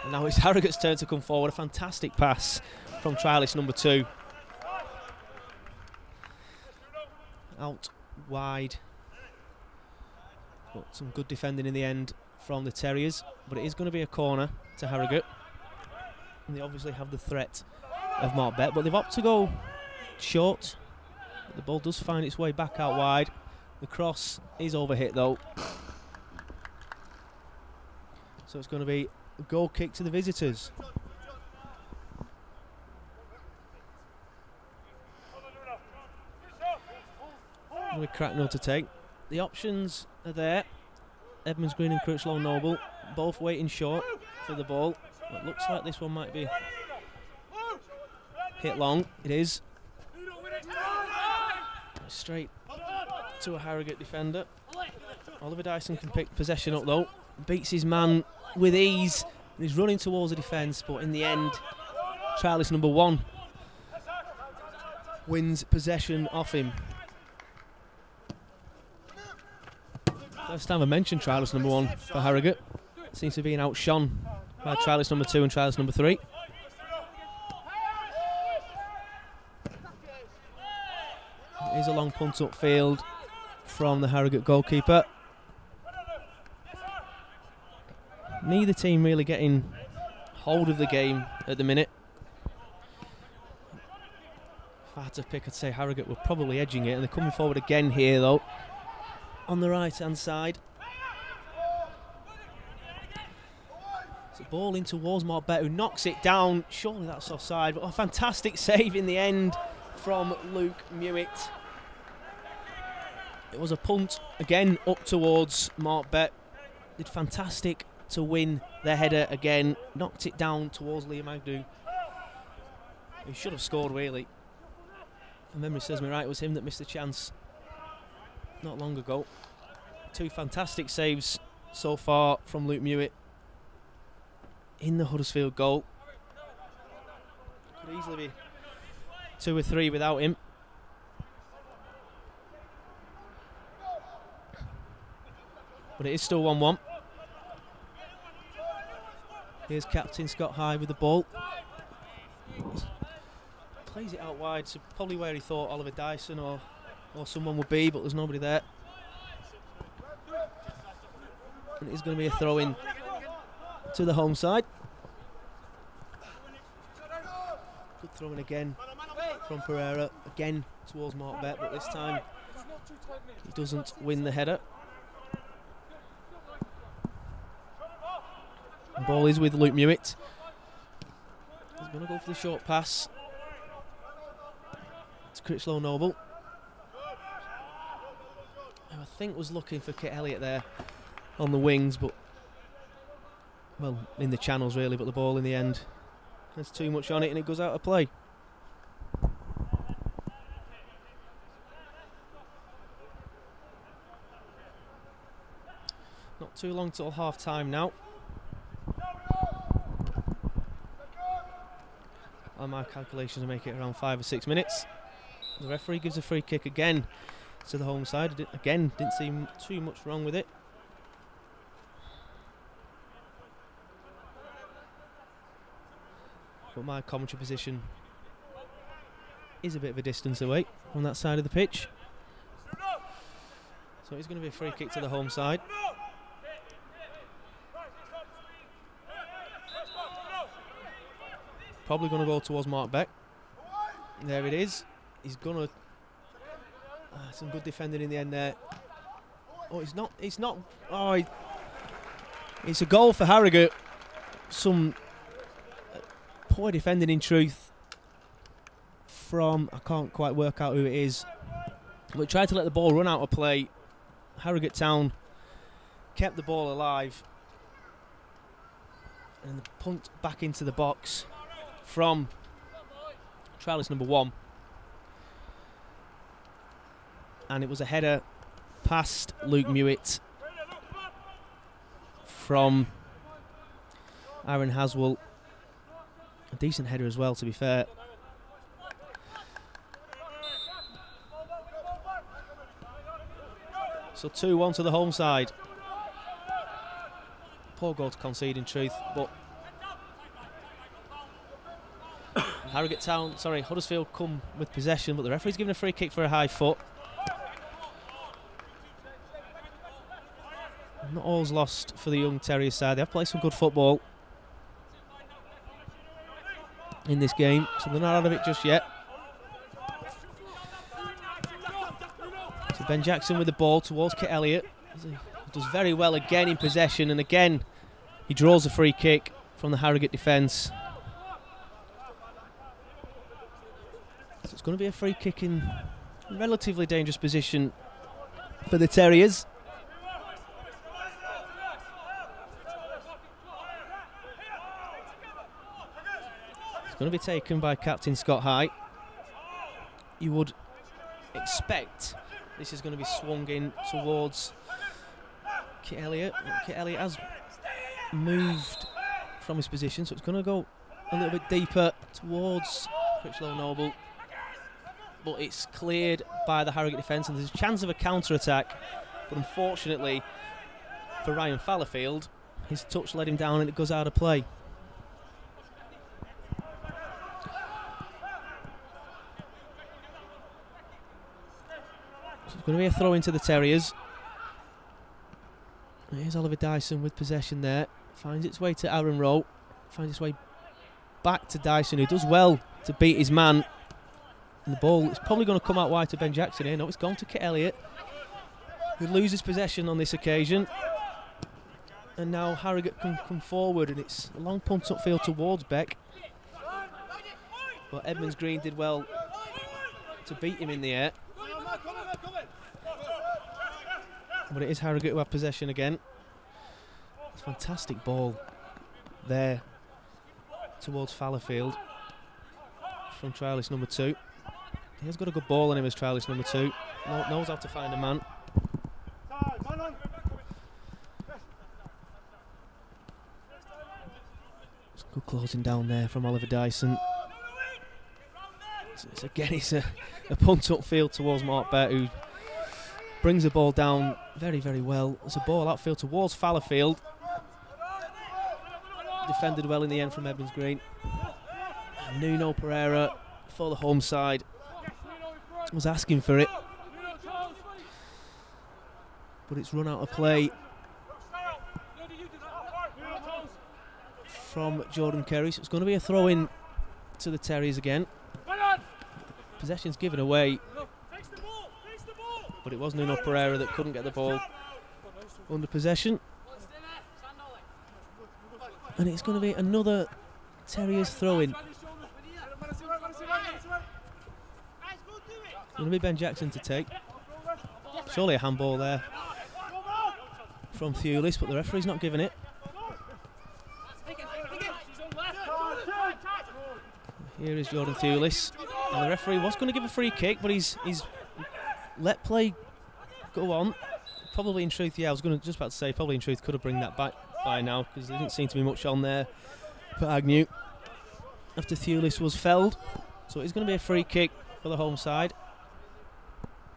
And now it's Harrogate's turn to come forward. A fantastic pass from trialist number 2. Out wide. But some good defending in the end from the Terriers. But it is going to be a corner to Harrogate. And they obviously have the threat of Mark Beck, but they've opted to go short. The ball does find its way back out wide. The cross is overhit though. So it's going to be a goal kick to the visitors. Really crack nut to take. The options are there. Edmonds Green and Crutchlow Noble both waiting short for the ball. It looks like this one might be hit long. It is. Straight to a Harrogate defender. Oliver Dyson can pick possession up though. Beats his man with ease. He's running towards the defence, but in the end, trialist number 1 wins possession off him. First time I mentioned trialist number 1 for Harrogate. Seems to be being outshone by trialist number 2 and trialist number 3. It is a long punt upfield from the Harrogate goalkeeper. Neither team really getting hold of the game at the minute. If I had to pick, I'd say Harrogate were probably edging it, and they're coming forward again here though, on the right hand side. It's a ball in towards Mark Beck, who knocks it down. Surely that's offside, but a fantastic save in the end from Luke Mewett. It was a punt again up towards Mark Beck. Did fantastic to win their header again. Knocked it down towards Liam Agnew, who should have scored really. If memory serves me right, it was him that missed the chance not long ago. 2 fantastic saves so far from Luke Mewett in the Huddersfield goal. Could easily be 2 or 3 without him. But it is still 1-1. Here's captain Scott High with the ball. Plays it out wide, so probably where he thought Oliver Dyson or someone would be, but there's nobody there. And it is going to be a throw-in to the home side. Good throw-in again from Pereira, again towards Mark Beck, but this time he doesn't win the header. The ball is with Luke Mewett. He's going to go for the short pass. It's Critchlow Noble, who I think was looking for Kit Elliott there on the wings, but, well, in the channels really, but the ball in the end has too much on it and it goes out of play. Not too long till half time now. On my calculations, I make it around 5 or 6 minutes. The referee gives a free kick again to the home side. Again, didn't seem too much wrong with it. But my commentary position is a bit of a distance away on that side of the pitch. So it's going to be a free kick to the home side. Probably going to go towards Mark Beck. There it is. He's going to... some good defending in the end there. Oh, it's not... Oh, it's a goal for Harrogate. Some poor defending in truth from... I can't quite work out who it is. But tried to let the ball run out of play. Harrogate Town kept the ball alive. And the punt back into the box from trialist number 1. and it was a header past Luke Mewett from Aaron Haswell. A decent header as well, to be fair. So 2-1 to the home side. Poor goal to concede, in truth, but Huddersfield come with possession, but the referee's given a free kick for a high foot. Not all's lost for the young Terriers side. They have played some good football in this game, so they're not out of it just yet. So Ben Jackson with the ball towards Kit Elliott. He does very well again in possession, and again he draws a free kick from the Harrogate defence. So it's going to be a free kick in a relatively dangerous position for the Terriers. It's going to be taken by captain Scott High. You would expect this is going to be swung in towards Kit Elliott. Kit Elliott has moved from his position, so it's going to go a little bit deeper towards Critchlow Noble, but it's cleared by the Harrogate defence, and there's a chance of a counter-attack, but unfortunately for Ryan Fallowfield, his touch let him down and it goes out of play. So it's going to be a throw into the Terriers. Here's Oliver Dyson with possession there. Finds its way to Aaron Rowe. Finds its way back to Dyson, who does well to beat his man. And the ball is probably going to come out wide to Ben Jackson here. No, it's gone to Kit Elliott, who loses possession on this occasion. And now Harrogate can come forward, and it's a long punt upfield towards Beck. But Edmonds Green did well to beat him in the air. But it is Harrogate who have possession again. It's a fantastic ball there towards Fallowfield from trialist number 2. He has got a good ball on him as trialist number 2. Knows how to find a man. It's good closing down there from Oliver Dyson. It's a punt upfield towards Mark Bett, who brings the ball down very, very well. It's a ball outfield towards Fallowfield. Defended well in the end from Edmonds Green. And Nuno Pereira for the home side was asking for it, but it's run out of play from Jordan Kerry, so it's going to be a throw in to the Terriers again. Possession's given away, but it was Nuno Pereira that couldn't get the ball under possession. And it's going to be another Terriers throw-in. It's going to be Ben Jackson to take. Surely a handball there from Thewlis, but the referee's not giving it. Here is Jordan Thewlis, and the referee was going to give a free kick, but he's let play go on. Probably in truth, I was just about to say, probably in truth could have bring that back by now, because there didn't seem to be much on there for Agnew after Thewlis was felled. So it's going to be a free kick for the home side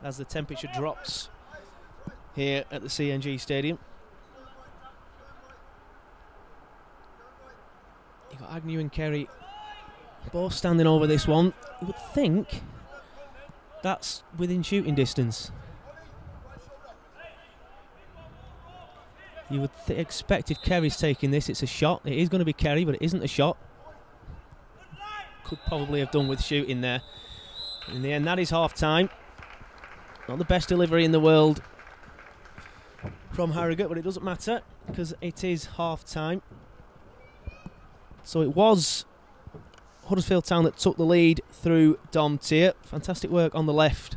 as the temperature drops here at the CNG Stadium. You've got Agnew and Kerry both standing over this one. You would think that's within shooting distance. You would expect if Kerry's taking this, it's a shot. It is going to be Kerry, but it isn't a shot. Could probably have done with shooting there. In the end, that is half-time. Not the best delivery in the world from Harrogate, but it doesn't matter because it is half-time. So it was Huddersfield Town that took the lead through Dom Tier. Fantastic work on the left.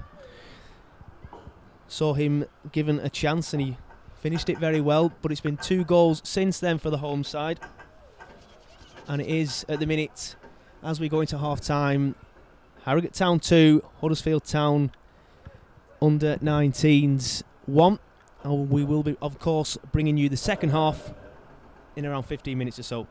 Saw him given a chance and he finished it very well, but it's been 2 goals since then for the home side. And it is, at the minute, as we go into half-time, Harrogate Town 2, Huddersfield Town under-19s 1. We will be, of course, bringing you the second half in around 15 minutes or so.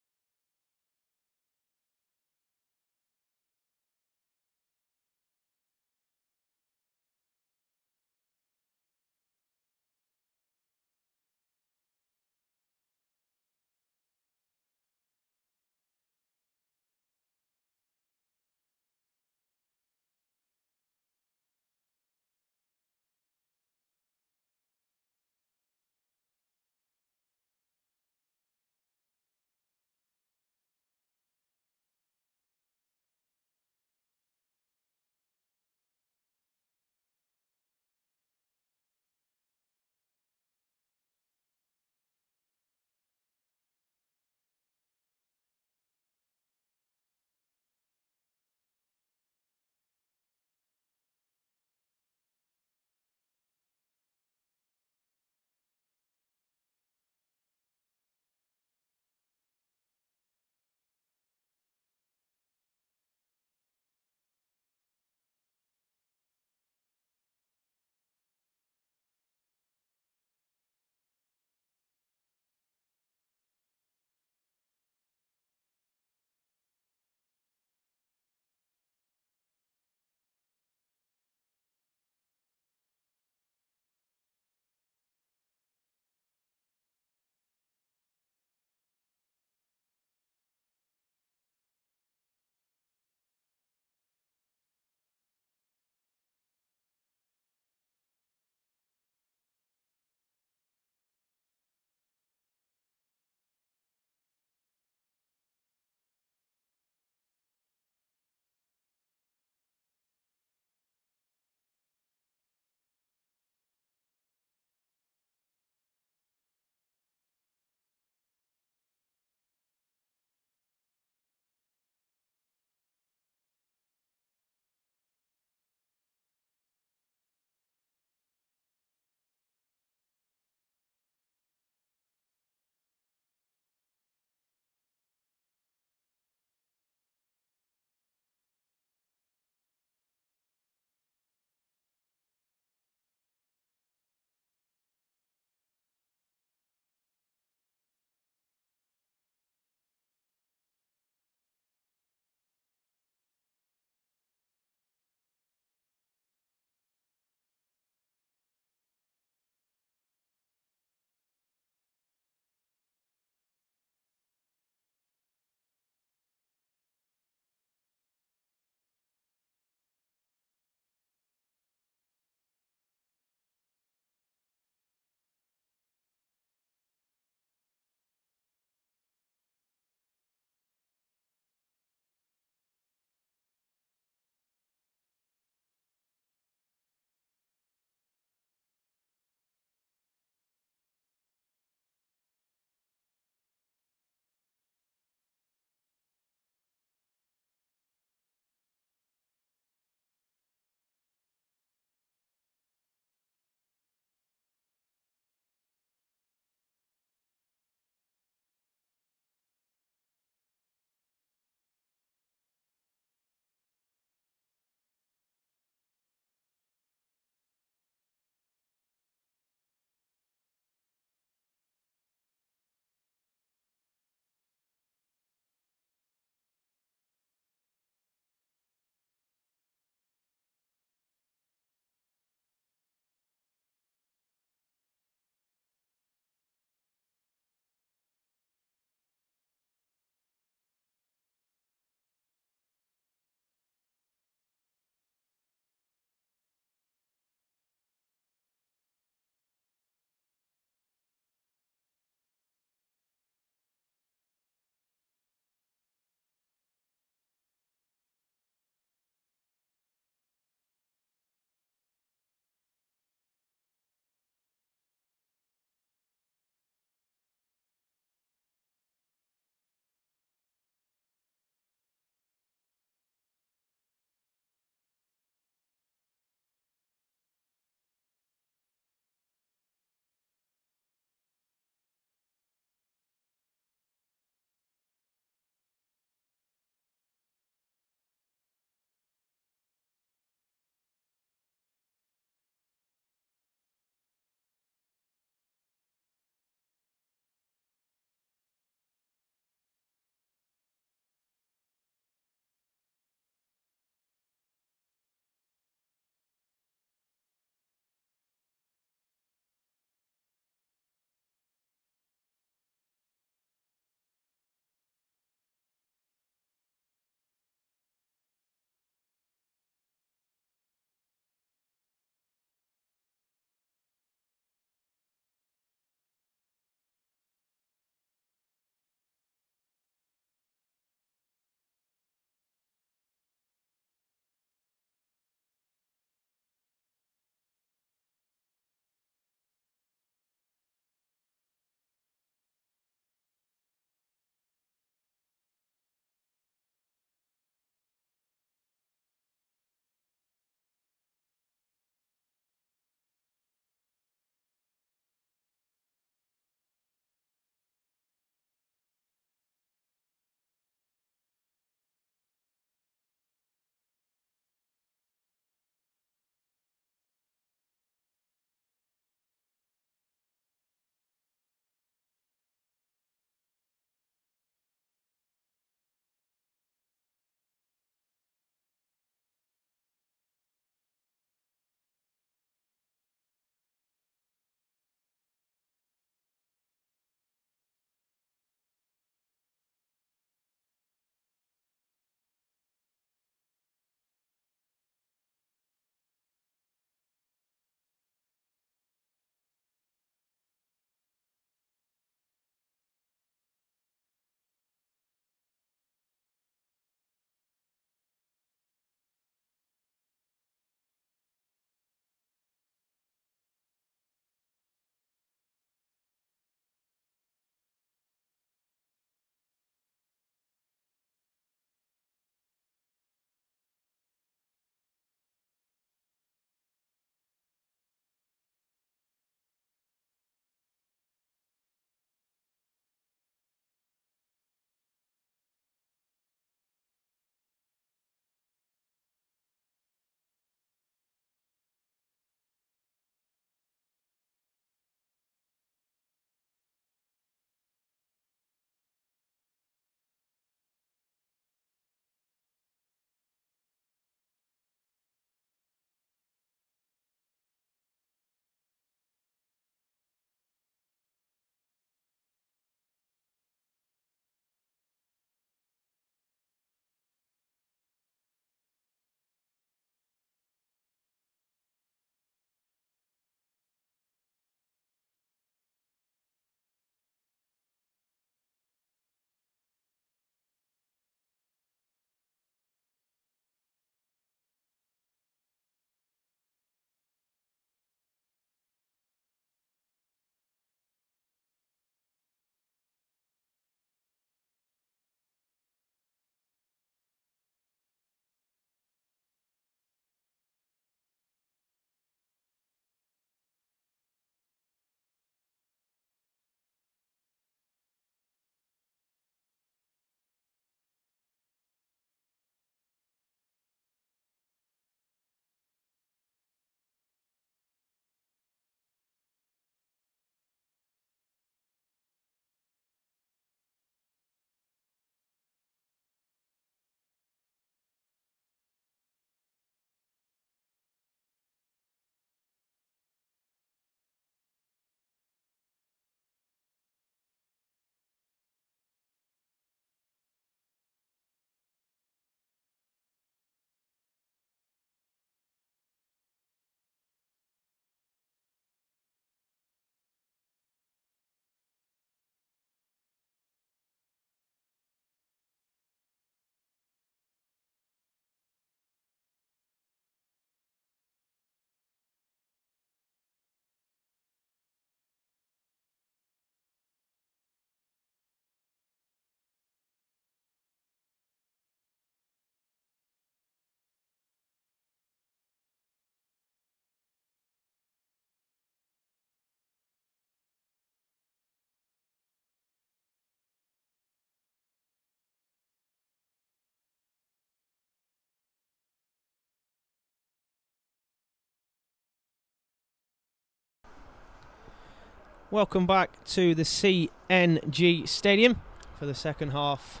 Welcome back to the CNG Stadium for the second half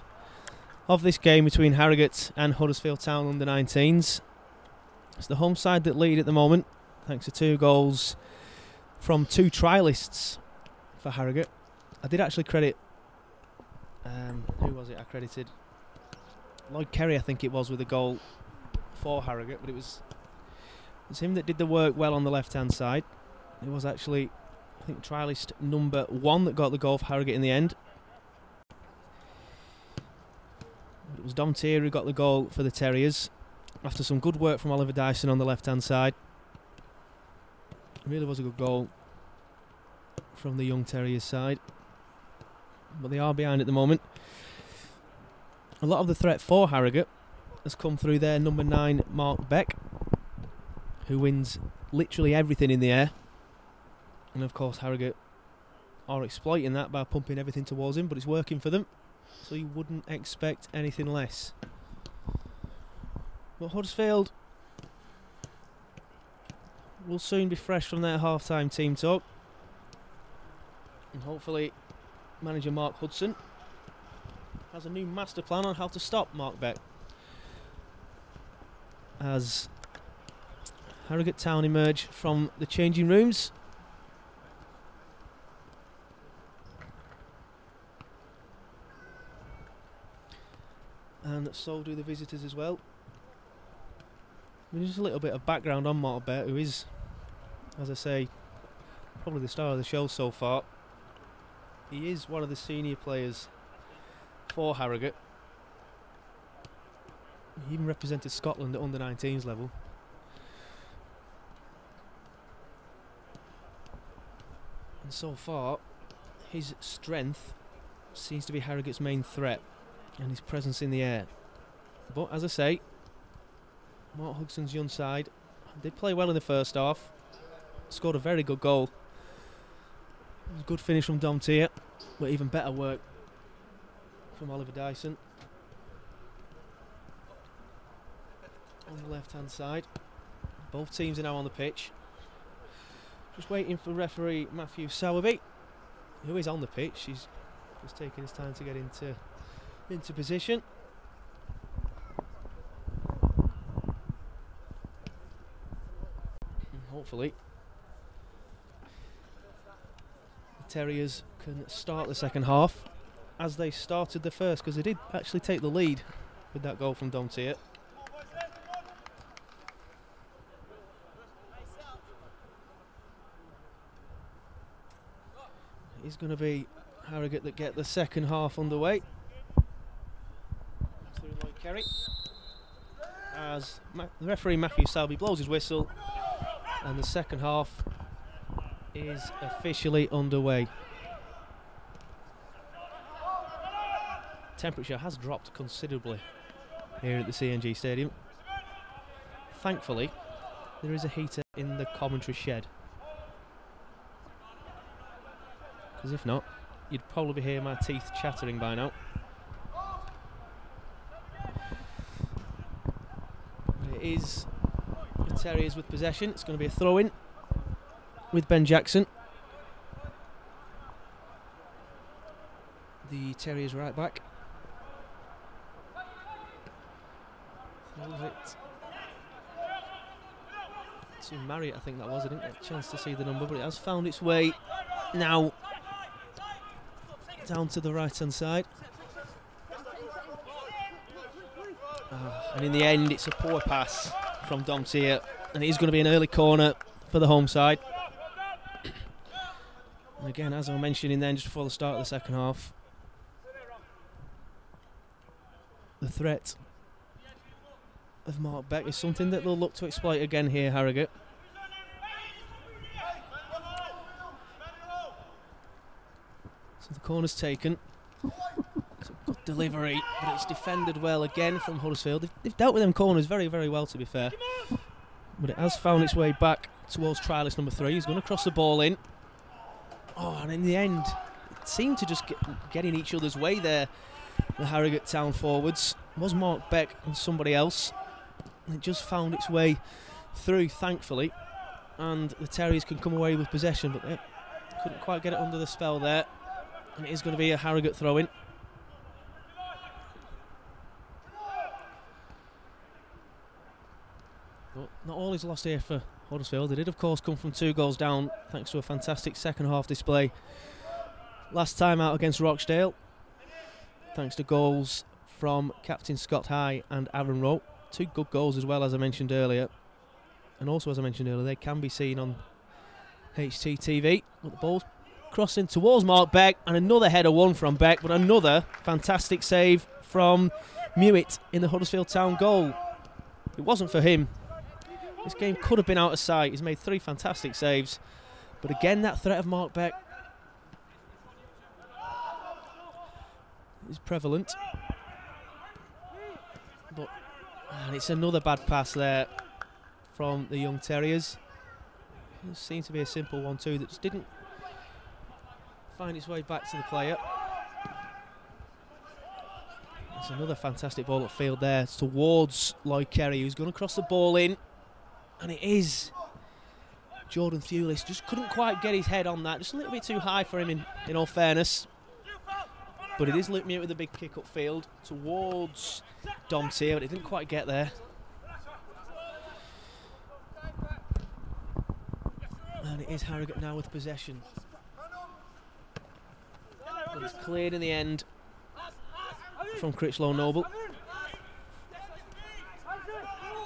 of this game between Harrogate and Huddersfield Town under-19s. It's the home side that lead at the moment, thanks to 2 goals from 2 trialists for Harrogate. I did actually credit, who was it I credited? Lloyd Kerry, I think it was, with a goal for Harrogate, but it was him that did the work well on the left-hand side. It was actually, I think, trialist number 1 that got the goal for Harrogate in the end. But it was Dom Tier who got the goal for the Terriers after some good work from Oliver Dyson on the left-hand side. It really was a good goal from the young Terriers side. But they are behind at the moment. A lot of the threat for Harrogate has come through their number 9, Mark Beck, who wins literally everything in the air. And of course Harrogate are exploiting that by pumping everything towards him, but it's working for them, so you wouldn't expect anything less. But Huddersfield will soon be fresh from their half-time team talk, and hopefully manager Mark Hudson has a new master plan on how to stop Mark Beck, as Harrogate Town emerge from the changing rooms. And so do the visitors as well. I mean, just a little bit of background on Mark Beck, who is, as I say, probably the star of the show so far. He is one of the senior players for Harrogate. He even represented Scotland at under-19s level. And so far, his strength seems to be Harrogate's main threat, and his presence in the air. But as I say, Mark Hudson's young side did play well in the first half, scored a very good goal. It was a good finish from Dom Tier, but even better work from Oliver Dyson on the left hand side. Both teams are now on the pitch, just waiting for referee Matthew Sowerby, who is on the pitch. He's just taking his time to get into position. And hopefully the Terriers can start the second half as they started the first, because they did actually take the lead with that goal from Dom Tier. It's going to be Harrogate that get the second half underway. Kerry, as the referee Matthew Selby blows his whistle, and the second half is officially underway. Temperature has dropped considerably here at the CNG Stadium. Thankfully, there is a heater in the commentary shed, because if not, you'd probably hear my teeth chattering by now. Is the Terriers with possession. It's going to be a throw-in with Ben Jackson, the Terriers right back. Throws it to Marriott, I think that was. I didn't get a chance to see the number, but it has found its way now down to the right hand side. And in the end, it's a poor pass from Dom Tier, and it is going to be an early corner for the home side. And again, as I was mentioning then, just before the start of the second half, the threat of Mark Beck is something that they'll look to exploit again here, Harrogate. So the corner's taken. It's a good delivery, but it's defended well again from Huddersfield. They've dealt with them corners very, very well, to be fair. But it has found its way back towards trialist number 3. He's going to cross the ball in. Oh, and in the end, it seemed to just get in each other's way there, the Harrogate Town forwards. It was Mark Beck and somebody else. And it just found its way through, thankfully. And the Terriers can come away with possession, but couldn't quite get it under the spell there. And it is going to be a Harrogate throw-in. But not all is lost here for Huddersfield. They did, of course, come from 2 goals down thanks to a fantastic second-half display last time out against Rochdale, thanks to goals from captain Scott High and Aaron Rowe. 2 good goals as well, as I mentioned earlier. And also, as I mentioned earlier, they can be seen on HTTV. But the ball's crossing towards Mark Beck, and another header won from Beck, but another fantastic save from Mewett in the Huddersfield Town goal. It wasn't for him. This game could have been out of sight. He's made 3 fantastic saves. But again, that threat of Mark Beck is prevalent. And it's another bad pass there from the Young Terriers. It seemed to be a simple one too that just didn't find its way back to the player. It's another fantastic ball upfield there. It's towards Lloyd Kerry, who's going to cross the ball in. And it is Jordan Thewlis. Just couldn't quite get his head on that. Just a little bit too high for him in all fairness. But it is Luke Mewett with a big kick upfield towards Dom Tier, but it didn't quite get there. And it is Harrogate now with possession. But it's cleared in the end from Critchlow Noble.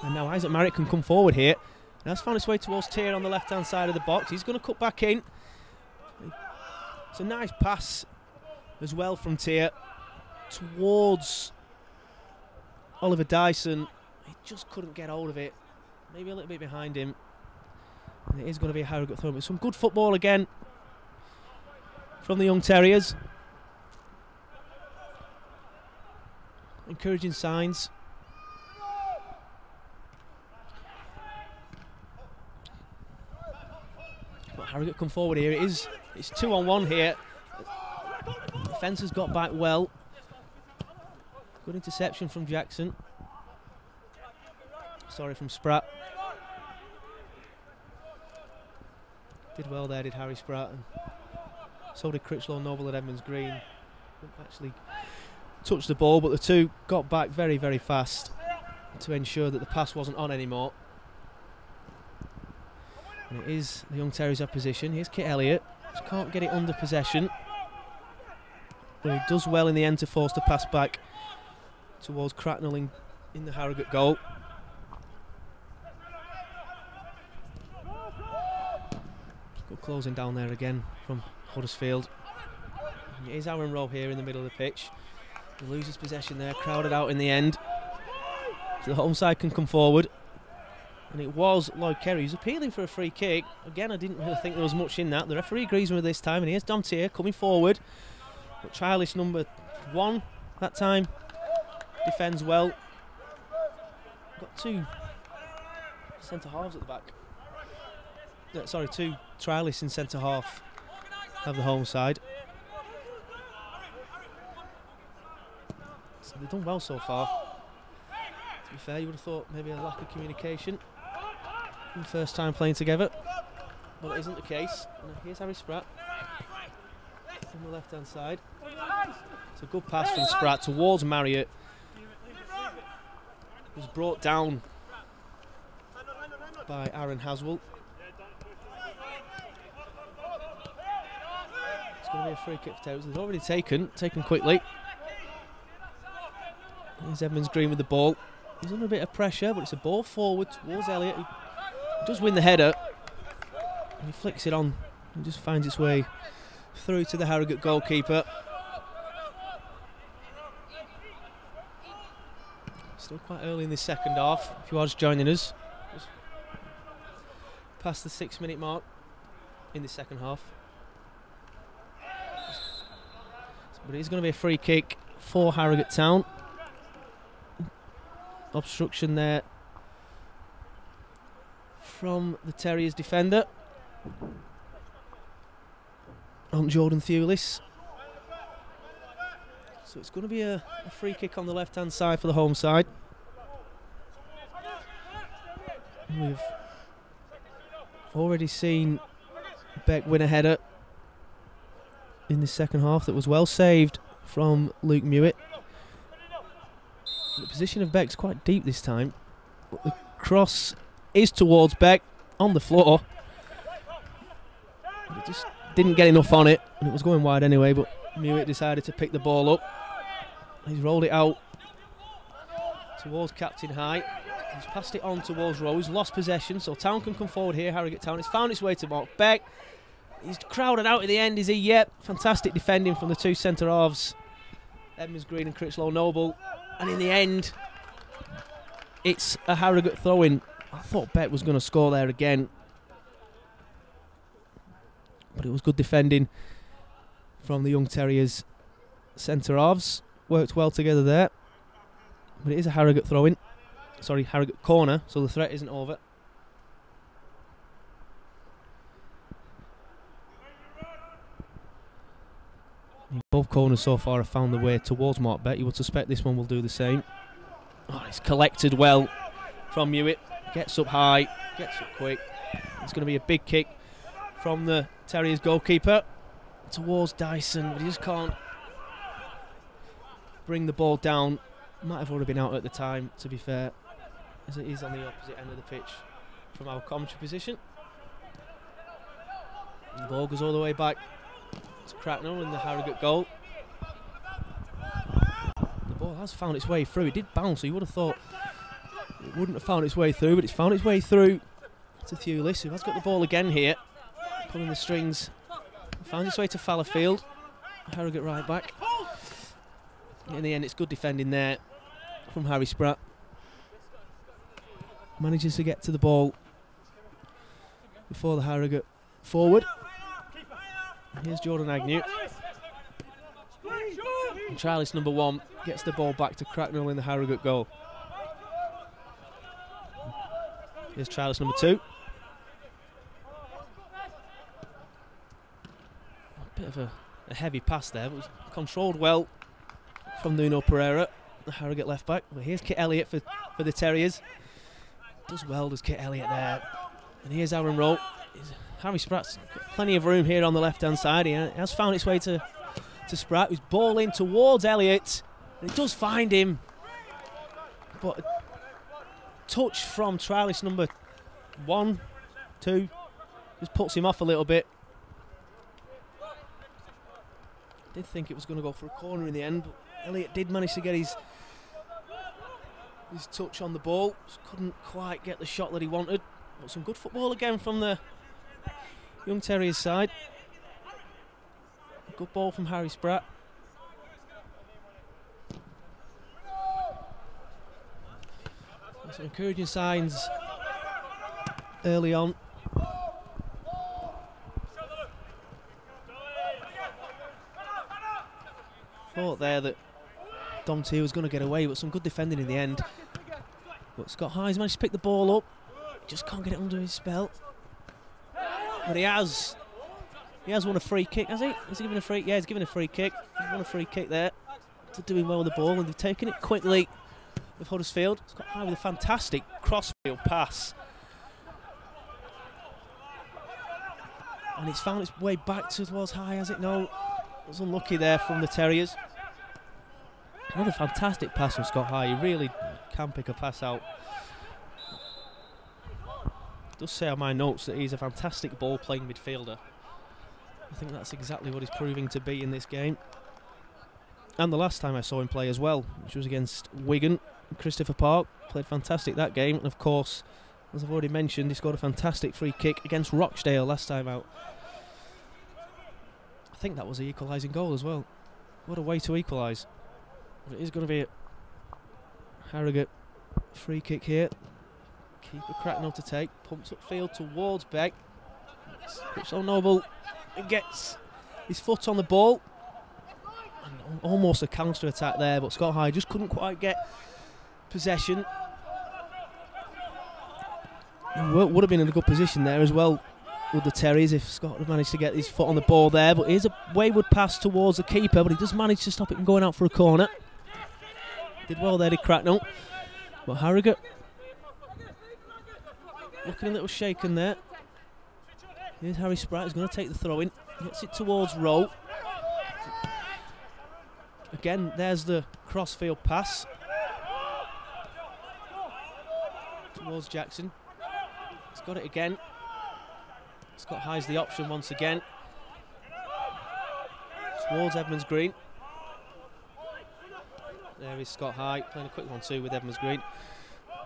And now Isaac Marriott can come forward here. And has found its way towards Tier on the left-hand side of the box. He's going to cut back in. It's a nice pass as well from Tier towards Oliver Dyson. He just couldn't get hold of it. Maybe a little bit behind him. And it is going to be a Harrogate throw. But some good football again from the Young Terriers. Encouraging signs. But Harrogate come forward here. It's 2-on-1 here. Defence has got back well. Good interception from Jackson. Sorry, from Spratt. Did well there, did Harry Spratt. And so did Critchlow Noble at Edmonds Green. Didn't actually touch the ball, but the two got back very, very fast to ensure that the pass wasn't on anymore. And it is the Young Terriers' opposition. Here's Kit Elliott. Just can't get it under possession. But he does well in the end to force the pass back towards Cracknell in the Harrogate goal. Good closing down there again from Huddersfield. And it is Aaron Rowe here in the middle of the pitch. He loses possession there, crowded out in the end. So the home side can come forward. And it was Lloyd Kerry who's appealing for a free kick. Again, I didn't really think there was much in that. The referee agrees with this time, and here's Dom Tier coming forward. But childish number 1 that time defends well. Got 2 centre halves at the back. Sorry, 2 trialists in centre half of the home side. So they've done well so far. To be fair, you would have thought maybe a lack of communication. First time playing together, but it isn't the case. And here's Harry Spratt on the left hand side. It's a good pass from Spratt towards Marriott. It was brought down by Aaron Haswell. It's going to be a free kick for Towers. It's already taken quickly. Here's Edmonds Green with the ball. He's under a bit of pressure, but it's a ball forward towards Elliott. He does win the header. And he flicks it on and just finds its way through to the Harrogate goalkeeper. Still quite early in this second half, if you are just joining us. Just past the 6-minute mark in the second half. But it is going to be a free kick for Harrogate Town. Obstruction there from the Terriers defender on Jordan Thewlis. So it's going to be a free kick on the left hand side for the home side. We've already seen Beck win a header in the second half that was well saved from Luke Mewett. The position of Beck's quite deep this time, but the cross is towards Beck on the floor. He just didn't get enough on it, and it was going wide anyway, but Mewett decided to pick the ball up. He's rolled it out towards Captain High. He's passed it on towards Rowe. He's lost possession, so Town can come forward here. Harrogate Town. It's found its way to Mark Beck. He's crowded out at the end, is he? Yep. Fantastic defending from the two centre-halves, Edmonds Green and Critchlow Noble. And in the end, it's a Harrogate throw-in. I thought Beck was going to score there again, but it was good defending from the Young Terriers centre-halves. Worked well together there. But it is a Harrogate throw-in. Sorry, Harrogate corner, so the threat isn't over. Both corners so far have found their way towards Mark Beck. You would suspect this one will do the same. Oh, it's collected well from Mewett. Gets up high, gets up quick. It's going to be a big kick from the Terriers goalkeeper towards Dyson, but he just can't bring the ball down. Might have already been out at the time, to be fair, as it is on the opposite end of the pitch from our commentary position. And the ball goes all the way back to Cracknell in the Harrogate goal. The ball has found its way through. It did bounce, so you would have thought it wouldn't have found its way through, but it's found its way through to Thewlis, who has got the ball again here, pulling the strings. Found its way to Fallowfield, Harrogate right back. In the end, it's good defending there from Harry Spratt. Manages to get to the ball before the Harrogate forward. Here's Jordan Agnew. And Charlie's number 1 gets the ball back to Cracknell in the Harrogate goal. Here's Charlie's number 2. A bit of a heavy pass there, but it was controlled well from Nuno Pereira, the Harrogate left back. Well, here's Kit Elliott for the Terriers. Does well, does Kit Elliott there. And here's Aaron Rowe. Harry Spratt's got plenty of room here on the left-hand side. He has found its way to Spratt, who's ball in towards Elliott. And it does find him. But a touch from trialist number 1, 2, just puts him off a little bit. Did think it was going to go for a corner in the end, but Elliott did manage to get his touch on the ball. Just couldn't quite get the shot that he wanted. But some good football again from the Young Terriers side. Good ball from Harry Spratt. Some encouraging signs early on. Thought there that Dom T was going to get away, but some good defending in the end. But Scott Hyde's managed to pick the ball up. Just can't get it under his spell. But he has won a free kick, has he? Has he given a free? Yeah, he's given a free kick. He's won a free kick there. They're doing well with the ball, and they've taken it quickly with Huddersfield. Scott Hyde with a fantastic crossfield pass. And it's found its way back towards High, has it? No. It was unlucky there from the Terriers. Another fantastic pass from Scott High. He really can pick a pass out. It does say on my notes that he's a fantastic ball-playing midfielder. I think that's exactly what he's proving to be in this game. And the last time I saw him play as well, which was against Wigan, Christopher Park. Played fantastic that game. And of course, as I've already mentioned, he scored a fantastic free kick against Rochdale last time out. I think that was the equalising goal as well. What a way to equalise. But it is going to be a Harrogate free kick here. Keeper Cracknell to take. Pumps upfield towards Beck. Critchlow Noble gets his foot on the ball. And almost a counter attack there, but Scott Hyde just couldn't quite get possession. Would have been in a good position there as well with the Terriers if Scott had managed to get his foot on the ball there. But here's a wayward pass towards the keeper, but he does manage to stop it from going out for a corner. Did well there, did Cracknell. But Harrogate looking a little shaken there. Here's Harry Spratt, he's going to take the throw in. Gets it towards Rowe. Again, there's the cross-field pass towards Jackson. He's got it again. Scott High's the option once again. Towards Edmonds Green. There is Scott High, playing a quick 1-2 with Edmonds Green.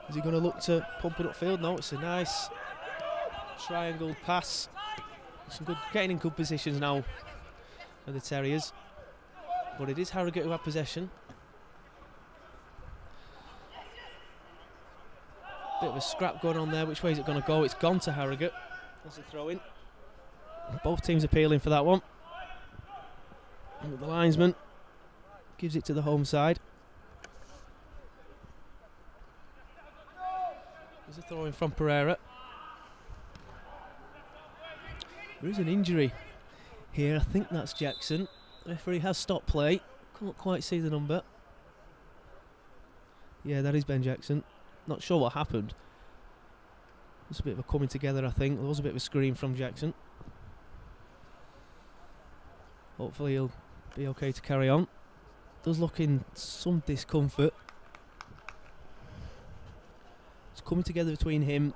Is he going to look to pump it upfield? No, it's a nice triangle pass. Some good, getting in good positions now for the Terriers. But it is Harrogate who have possession. Bit of a scrap going on there. Which way is it going to go? It's gone to Harrogate. That's a throw in. Both teams appealing for that one. And the linesman gives it to the home side. There's a throw in from Pereira. There is an injury here. I think that's Jackson. The referee has stopped play. Can't quite see the number. Yeah, that is Ben Jackson. Not sure what happened. It's a bit of a coming together, I think. There was a bit of a scream from Jackson. Hopefully he'll be okay to carry on. Does look in some discomfort. It's coming together between him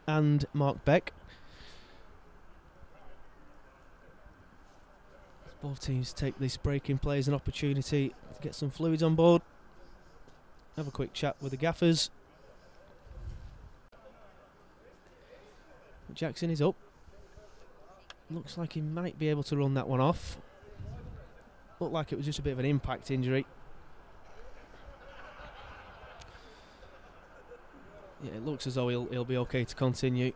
and Mark Beck. Both teams take this break-in play as an opportunity to get some fluids on board. Have a quick chat with the gaffers. Jackson is up. Looks like he might be able to run that one off. Looked like it was just a bit of an impact injury. Yeah, it looks as though he'll be okay to continue.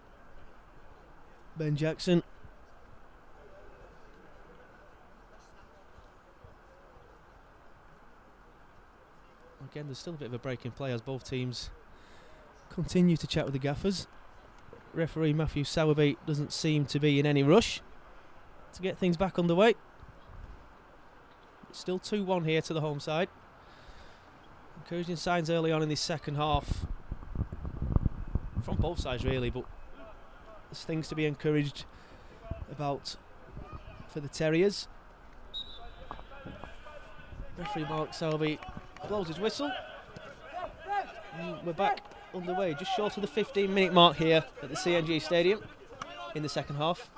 Ben Jackson. Again, there's still a bit of a break in play as both teams continue to chat with the gaffers. Referee Matthew Sowerby doesn't seem to be in any rush to get things back underway. It's still 2-1 here to the home side. Encouraging signs early on in this second half from both sides really, but there's things to be encouraged about for the Terriers. Referee Mark Sowerby blows his whistle. And we're back underway, just short of the 15-minute mark here at the CNG Stadium in the second half.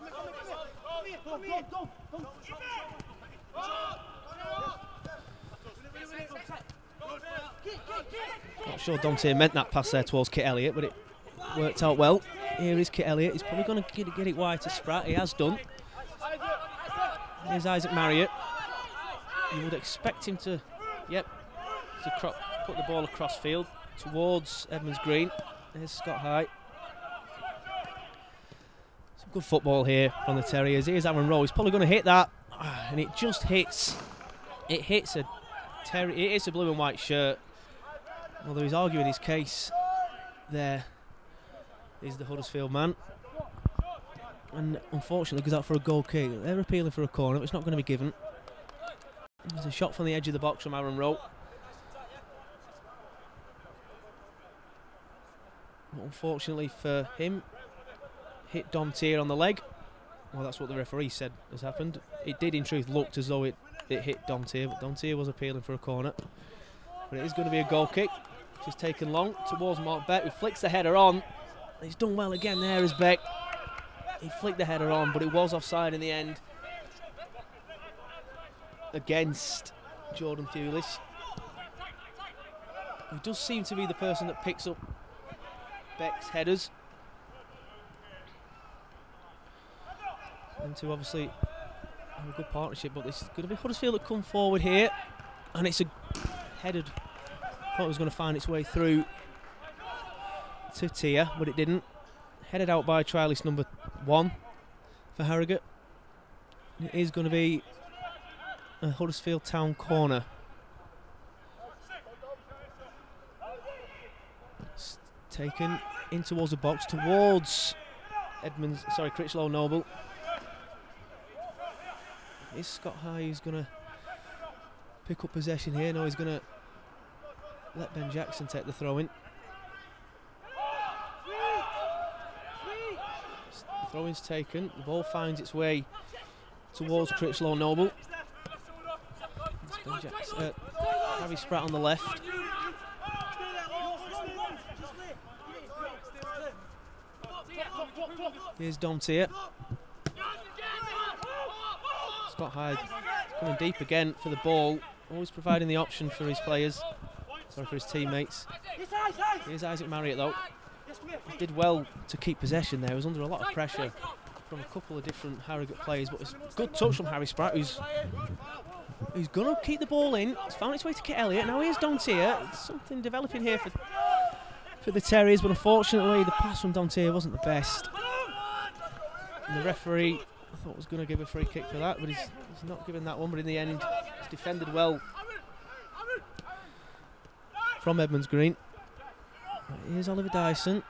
Not sure Dante meant that pass there towards Kit Elliott, but it worked out well. Here is Kit Elliott. He's probably going to get it wide to Spratt. He has done. Here's Isaac Marriott. You would expect him to, put the ball across field towards Edmonds Green. There's Scott High. Some good football here from the Terriers. Here's Aaron Rowe. He's probably going to hit that, and it just hits. It hits a blue and white shirt. Although he's arguing his case, there is the Huddersfield man, and unfortunately goes out for a goal kick. They're appealing for a corner, but it's not going to be given. There's a shot from the edge of the box from Aaron Rowe. Unfortunately for him, hit Domtier on the leg. Well, that's what the referee said has happened. It did in truth look as though it hit Domtier, but Domtier was appealing for a corner. But it is going to be a goal kick, which is taken long towards Mark Beck, who flicks the header on. He's done well again there as Beck. He flicked the header on, but it was offside in the end against Jordan Thewlis, who does seem to be the person that picks up Beck's headers, and to obviously have a good partnership. But this is going to be Huddersfield that come forward here, and it's a headed. Thought it was going to find its way through to Tia, but it didn't. Headed out by trialist number 1 for Harrogate. It is going to be a Huddersfield Town corner. It's taken in towards the box, towards Critchlow Noble. Is Scott High who's going to pick up possession here? No, he's going to let Ben Jackson take the throw in. The throw in's taken, the ball finds its way towards Critchlow Noble. Harry Spratt on the left. Here's Domtier. Scott Hyde coming deep again for the ball, always providing the option for his players, for his teammates. Here's Isaac Marriott though. He did well to keep possession there. He was under a lot of pressure from a couple of different Harrogate players, but it's a good touch from Harry Spratt, who's going to keep the ball in. He's found its way to Kit Elliott. Now here's Domtier. It's something developing here for the Terriers, but unfortunately the pass from Domtier wasn't the best. And the referee, I thought, was going to give a free kick for that, but he's not given that one. But in the end, he's defended well from Edmonds Green. Here's Oliver Dyson.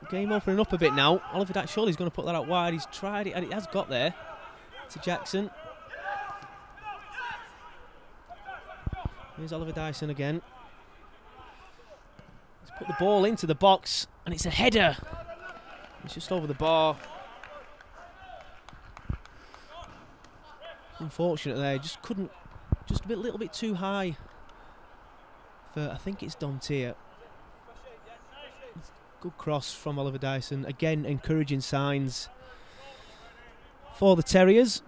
Game opening up a bit now. Oliver Dyson, surely he's going to put that out wide. He's tried it and it has got there to Jackson. Here's Oliver Dyson again. He's put the ball into the box and it's a header. It's just over the bar. Unfortunate there, just couldn't, just a little bit too high for, I think it's Domtier. Good cross from Oliver Dyson. Again, encouraging signs for the Terriers.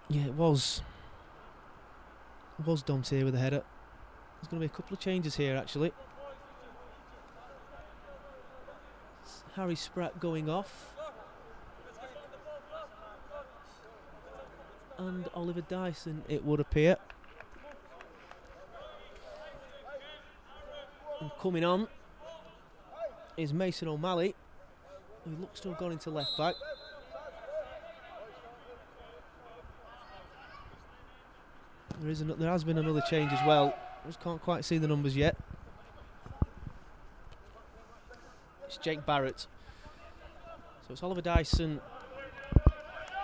Yeah, it was Domtier with the header. There's going to be a couple of changes here actually. Harry Spratt going off. And Oliver Dyson, it would appear. And coming on is Mason O'Malley, who looks to have gone into left back. There has been another change as well. I just can't quite see the numbers yet. It's Jake Barrett. So it's Oliver Dyson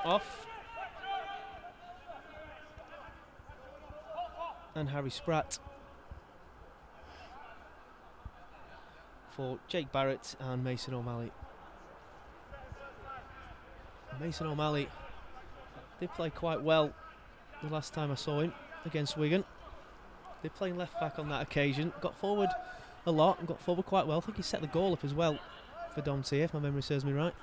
off. And Harry Spratt for Jake Barrett and Mason O'Malley. Mason O'Malley did play quite well the last time I saw him against Wigan. They're playing left back on that occasion. Got forward a lot and got forward quite well. I think he set the goal up as well for Domtier, if my memory serves me right.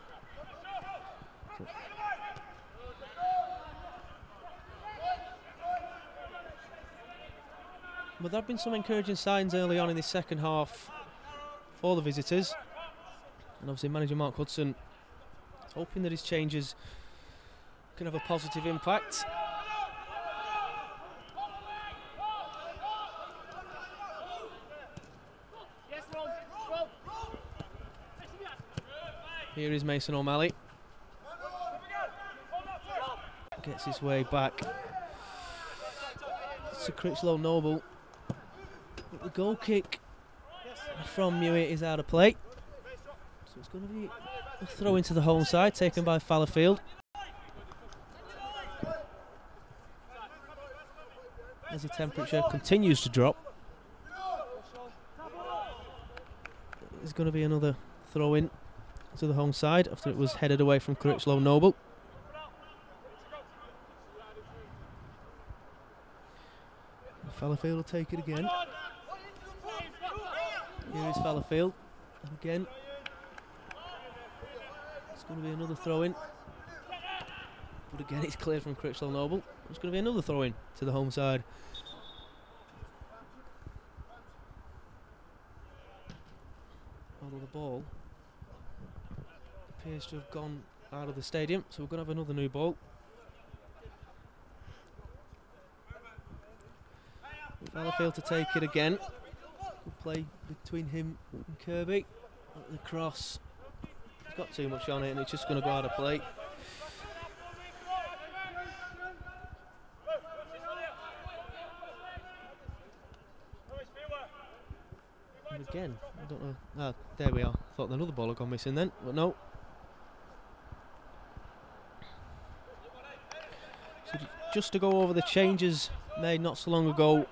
But there have been some encouraging signs early on in this second half for the visitors. And obviously manager Mark Hudson hoping that his changes can have a positive impact. Here is Mason O'Malley. Gets his way back to Critchlow Noble. But the goal kick from Mewett is out of play. So it's going to be a throw into the home side, taken by Fallowfield. As the temperature continues to drop, there's going to be another throw in to the home side after it was headed away from Critchlow Noble. Fallowfield will take it again. Here is Fallowfield. And again, it's going to be another throw in. But again, it's cleared from Critchlow Noble. It's going to be another throw in to the home side. Although the ball appears to have gone out of the stadium, so we're going to have another new ball. Fallowfield to take it again. Good play between him and Kirby. The cross, he's got too much on it and it's just going to go out of play. And again, I don't know. Ah, there we are. Thought another ball had gone missing then, but no. So just to go over the changes made not so long ago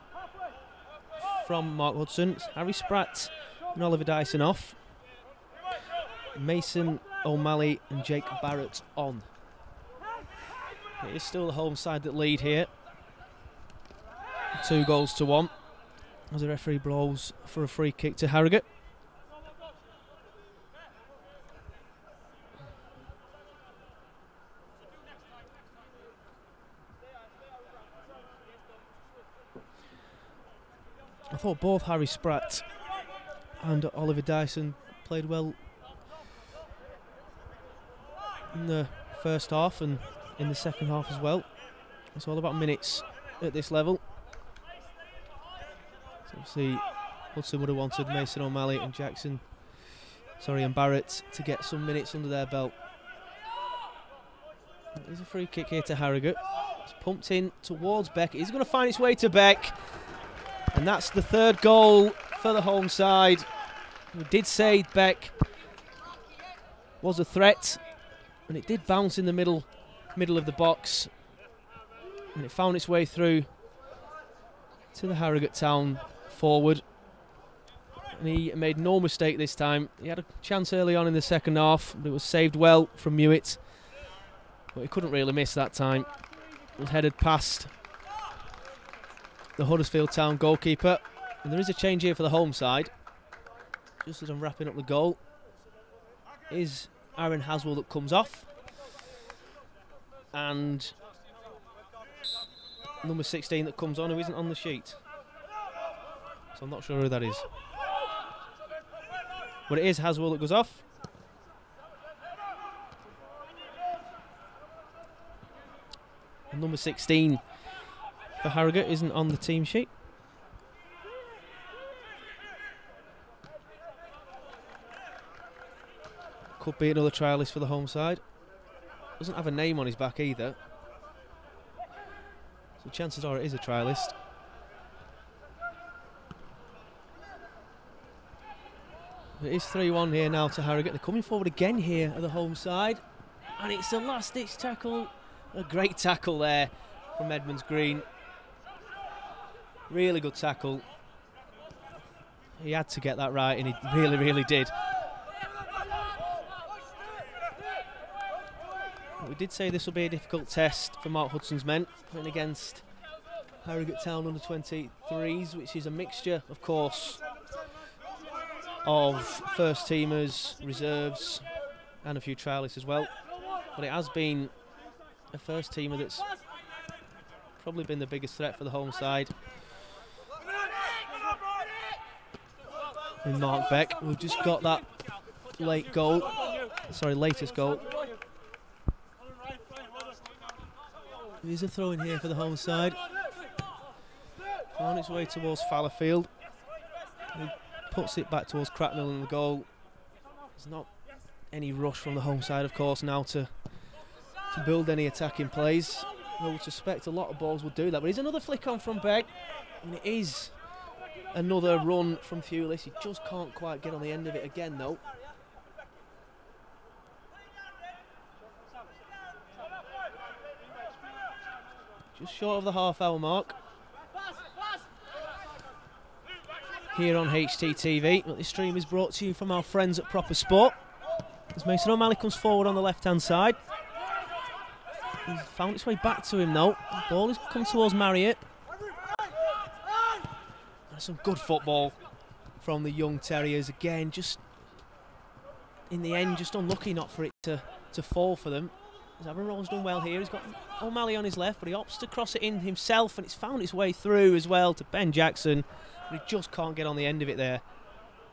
from Mark Hudson, it's Harry Spratt and Oliver Dyson off. Mason O'Malley and Jake Barrett on. It is still the home side that lead here. 2-1 as the referee blows for a free kick to Harrogate. I thought both Harry Spratt and Oliver Dyson played well in the first half and in the second half as well. It's all about minutes at this level. So obviously Hudson would have wanted Mason O'Malley and and Barrett to get some minutes under their belt. There's a free kick here to Harrogate. It's pumped in towards Beck. He's going to find its way to Beck. And that's the third goal for the home side. We did say Beck was a threat, and it did bounce in the middle of the box, and it found its way through to the Harrogate Town forward. And he made no mistake this time. He had a chance early on in the second half, but it was saved well from Mewett. But he couldn't really miss that time. It was headed past the Huddersfield Town goalkeeper. And there is a change here for the home side. Just as I'm wrapping up the goal, is Aaron Haswell that comes off. And number 16 that comes on, who isn't on the sheet. So I'm not sure who that is. But it is Haswell that goes off. And number 16 for Harrogate isn't on the team sheet. Could be another trialist for the home side. Doesn't have a name on his back either. So chances are it is a trialist. It is 3-1 here now to Harrogate. They're coming forward again here at the home side. And it's a last-ditch tackle. A great tackle there from Edmonds Green. Really good tackle. He had to get that right, and he really, really did. But we did say this will be a difficult test for Mark Hudson's men, playing against Harrogate Town under-23s, which is a mixture, of course, of first teamers, reserves, and a few trialists as well. But it has been a first teamer that's probably been the biggest threat for the home side. And Mark Beck, we've just got that latest goal. There's a throw in here for the home side. On its way towards Fallowfield. He puts it back towards Cracknell in the goal. There's not any rush from the home side, of course, now to build any attacking plays. I would suspect a lot of balls would do that. But here's another flick on from Beck. And it is another run from Thewlis. He just can't quite get on the end of it again, though. Just short of the half-hour mark. Here on HTTV. But this stream is brought to you from our friends at Proper Sport. As Mason O'Malley comes forward on the left-hand side. He's found its way back to him though. The ball has come towards Marriott. And some good football from the young Terriers again. Just in the end, just unlucky not for it to fall for them. As Aaron Roll's done well here. He's got O'Malley on his left, but he opts to cross it in himself, and it's found its way through as well to Ben Jackson. But he just can't get on the end of it there.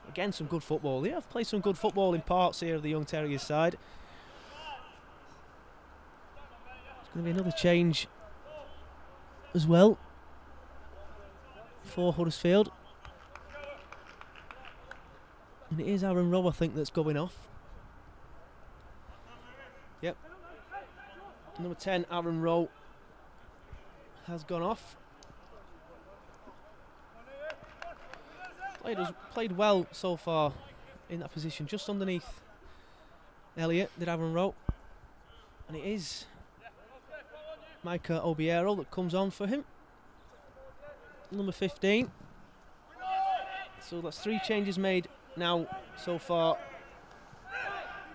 Again, some good football. They have played some good football in parts here of the young Terriers side. There's going to be another change as well for Huddersfield. And it is Aaron Rowe, I think, that's going off. Yep. Number 10, Aaron Rowe, has gone off. Played well so far in that position, just underneath Elliott, did Aaron Rowe. And it is Micah Obiero that comes on for him. Number 15. So that's 3 changes made now so far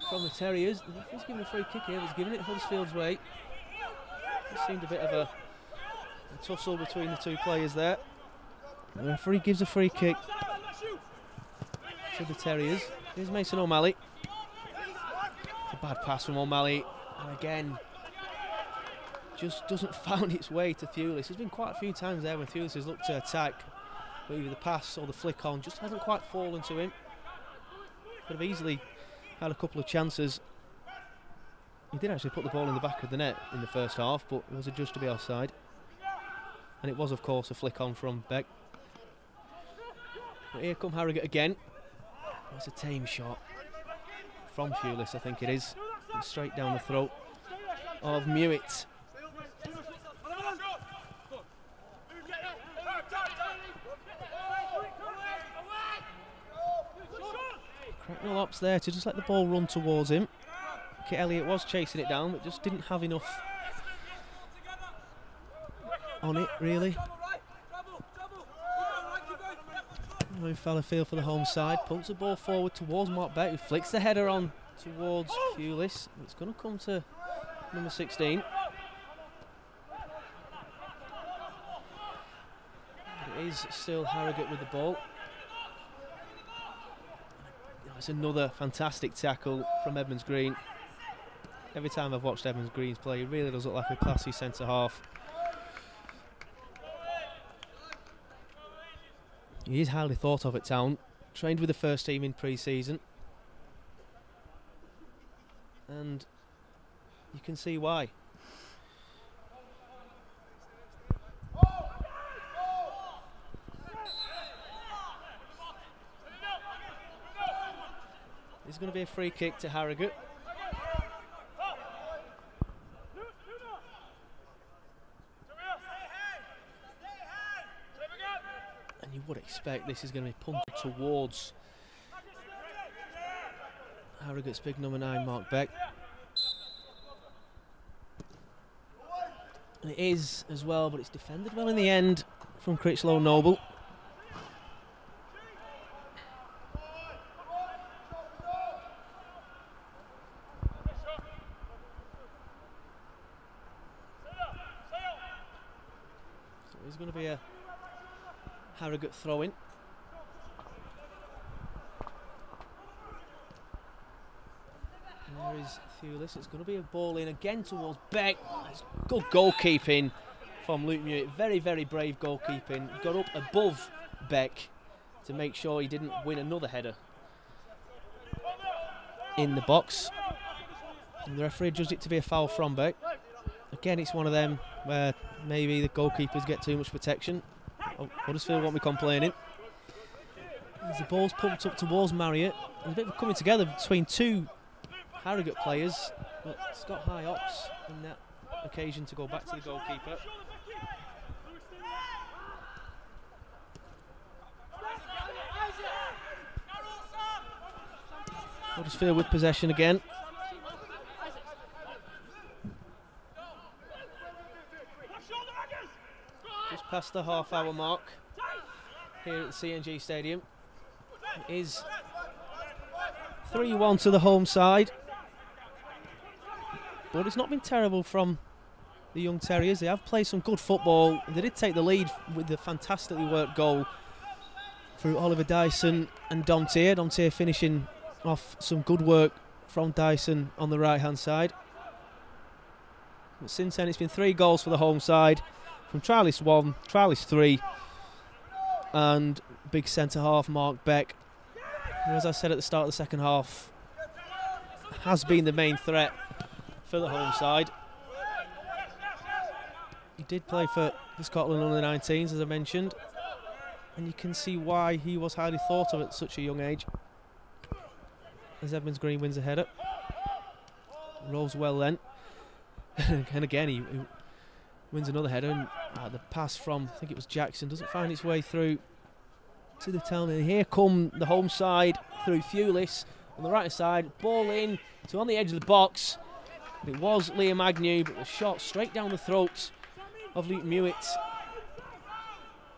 from the Terriers. The referee's giving a free kick here, he's giving it Huddersfield's way. It seemed a bit of A tussle between the two players there. The referee gives a free kick to the Terriers. Here's Mason O'Malley. It's a bad pass from O'Malley, and again, just doesn't find its way to Thewlis. There's been quite a few times there when Thewlis has looked to attack, but either the pass or the flick on just hasn't quite fallen to him. Could have easily had a couple of chances. He did actually put the ball in the back of the net in the first half, but it was adjudged to be offside. And it was, of course, a flick on from Beck. But here come Harrogate again. That's a tame shot from Thewlis, I think it is. It's straight down the throat of Mewett. Cracknell opts there to just let the ball run towards him. Kit Elliott was chasing it down, but just didn't have enough on it, really. Fella field for the home side, pumps the ball forward towards Mark Beck, who flicks the header on towards Thewlis. It's going to come to number 16. It is still Harrogate with the ball. It's another fantastic tackle from Edmonds Green. Every time I've watched Edmonds Green's play, he really does look like a classy centre-half. He is highly thought of at Town. Trained with the first team in pre-season. And you can see why. There's going to be a free kick to Harrogate. And you would expect this is going to be punted towards Harrogate's big number 9, Mark Beck. And it is as well, but it's defended well in the end from Critchlow Noble. So there's going to be a Harrogate throw-in. There is Thewlis. It's going to be a ball in again towards Beck. It's good goalkeeping from Luke Mewett. Very, very brave goalkeeping. Got up above Beck to make sure he didn't win another header in the box. And the referee judged it to be a foul from Beck. Again, it's one of them where maybe the goalkeepers get too much protection. Oh, Huddersfield won't be complaining. As the ball's pumped up towards Marriott. There's a bit of a coming together between two Harrogate players, but Scott High opts in that occasion to go back to the goalkeeper. Huddersfield with possession again. Just past the half-hour mark here at the CNG Stadium. It is 3-1 to the home side. But it's not been terrible from the young Terriers. They have played some good football. They did take the lead with the fantastically worked goal through Oliver Dyson and Domtier. Domtier finishing off some good work from Dyson on the right-hand side. But since then, it's been 3 goals for the home side. From trialist 1, trialist 3, and big centre-half Mark Beck, who, as I said at the start of the second half, has been the main threat for the home side. He did play for the Scotland under-19s, as I mentioned, and you can see why he was highly thought of at such a young age. As Edmonds Green wins a header. Rolls well then. And again, he wins another header, and the pass from, I think it was Jackson, doesn't find its way through to the Town. And here come the home side through Thewlis on the right side, ball in to on the edge of the box. It was Liam Agnew, but the shot straight down the throat of Luke Mewett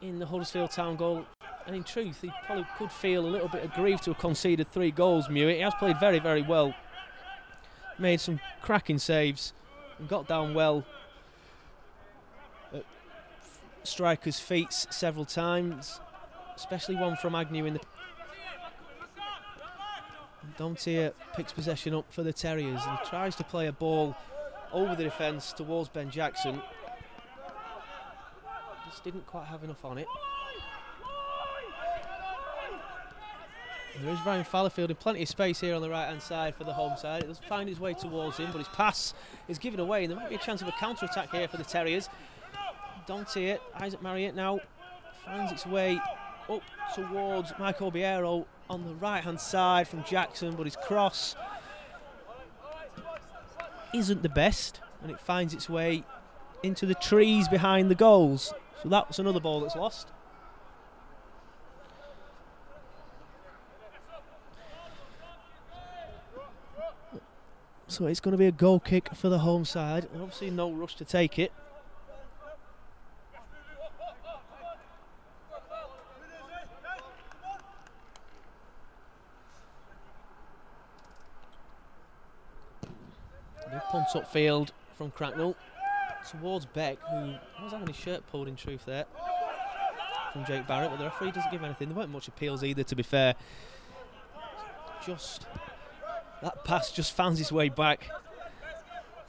in the Huddersfield Town goal. And in truth, he probably could feel a little bit aggrieved to have conceded 3 goals, Mewett. He has played very, very well. Made some cracking saves and got down well at strikers' feet several times, especially one from Agnew in the... Domtier picks possession up for the Terriers and tries to play a ball over the defence towards Ben Jackson. Just didn't quite have enough on it. And there is Ryan Fallowfield in plenty of space here on the right hand side for the home side. It does find his way towards him, but his pass is given away and there might be a chance of a counter attack here for the Terriers. Domtier, Isaac Marriott now finds its way up towards Michael Biero on the right hand side from Jackson, but his cross isn't the best and it finds its way into the trees behind the goals. So that's another ball that's lost. So it's going to be a goal kick for the home side, and obviously no rush to take it. Big punt upfield from Cracknell towards Beck, who was having his shirt pulled in truth there from Jake Barrett, but the referee doesn't give anything. There weren't much appeals either, to be fair. Just that pass just finds its way back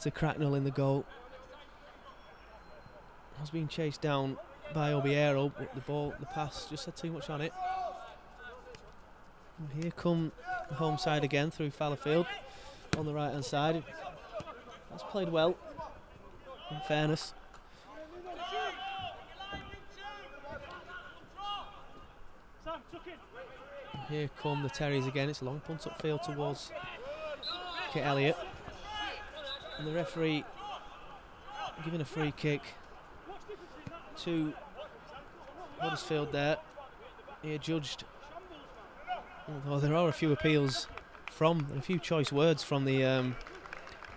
to Cracknell in the goal. Was being chased down by Obiero, but the pass just had too much on it. And here come the home side again through Fallowfield on the right hand side. That's played well, in fairness. And here come the Terriers again. It's a long punt upfield towards Kit Elliott. And the referee giving a free kick to Huddersfield there. He adjudged, although there are a few appeals from, and a few choice words from the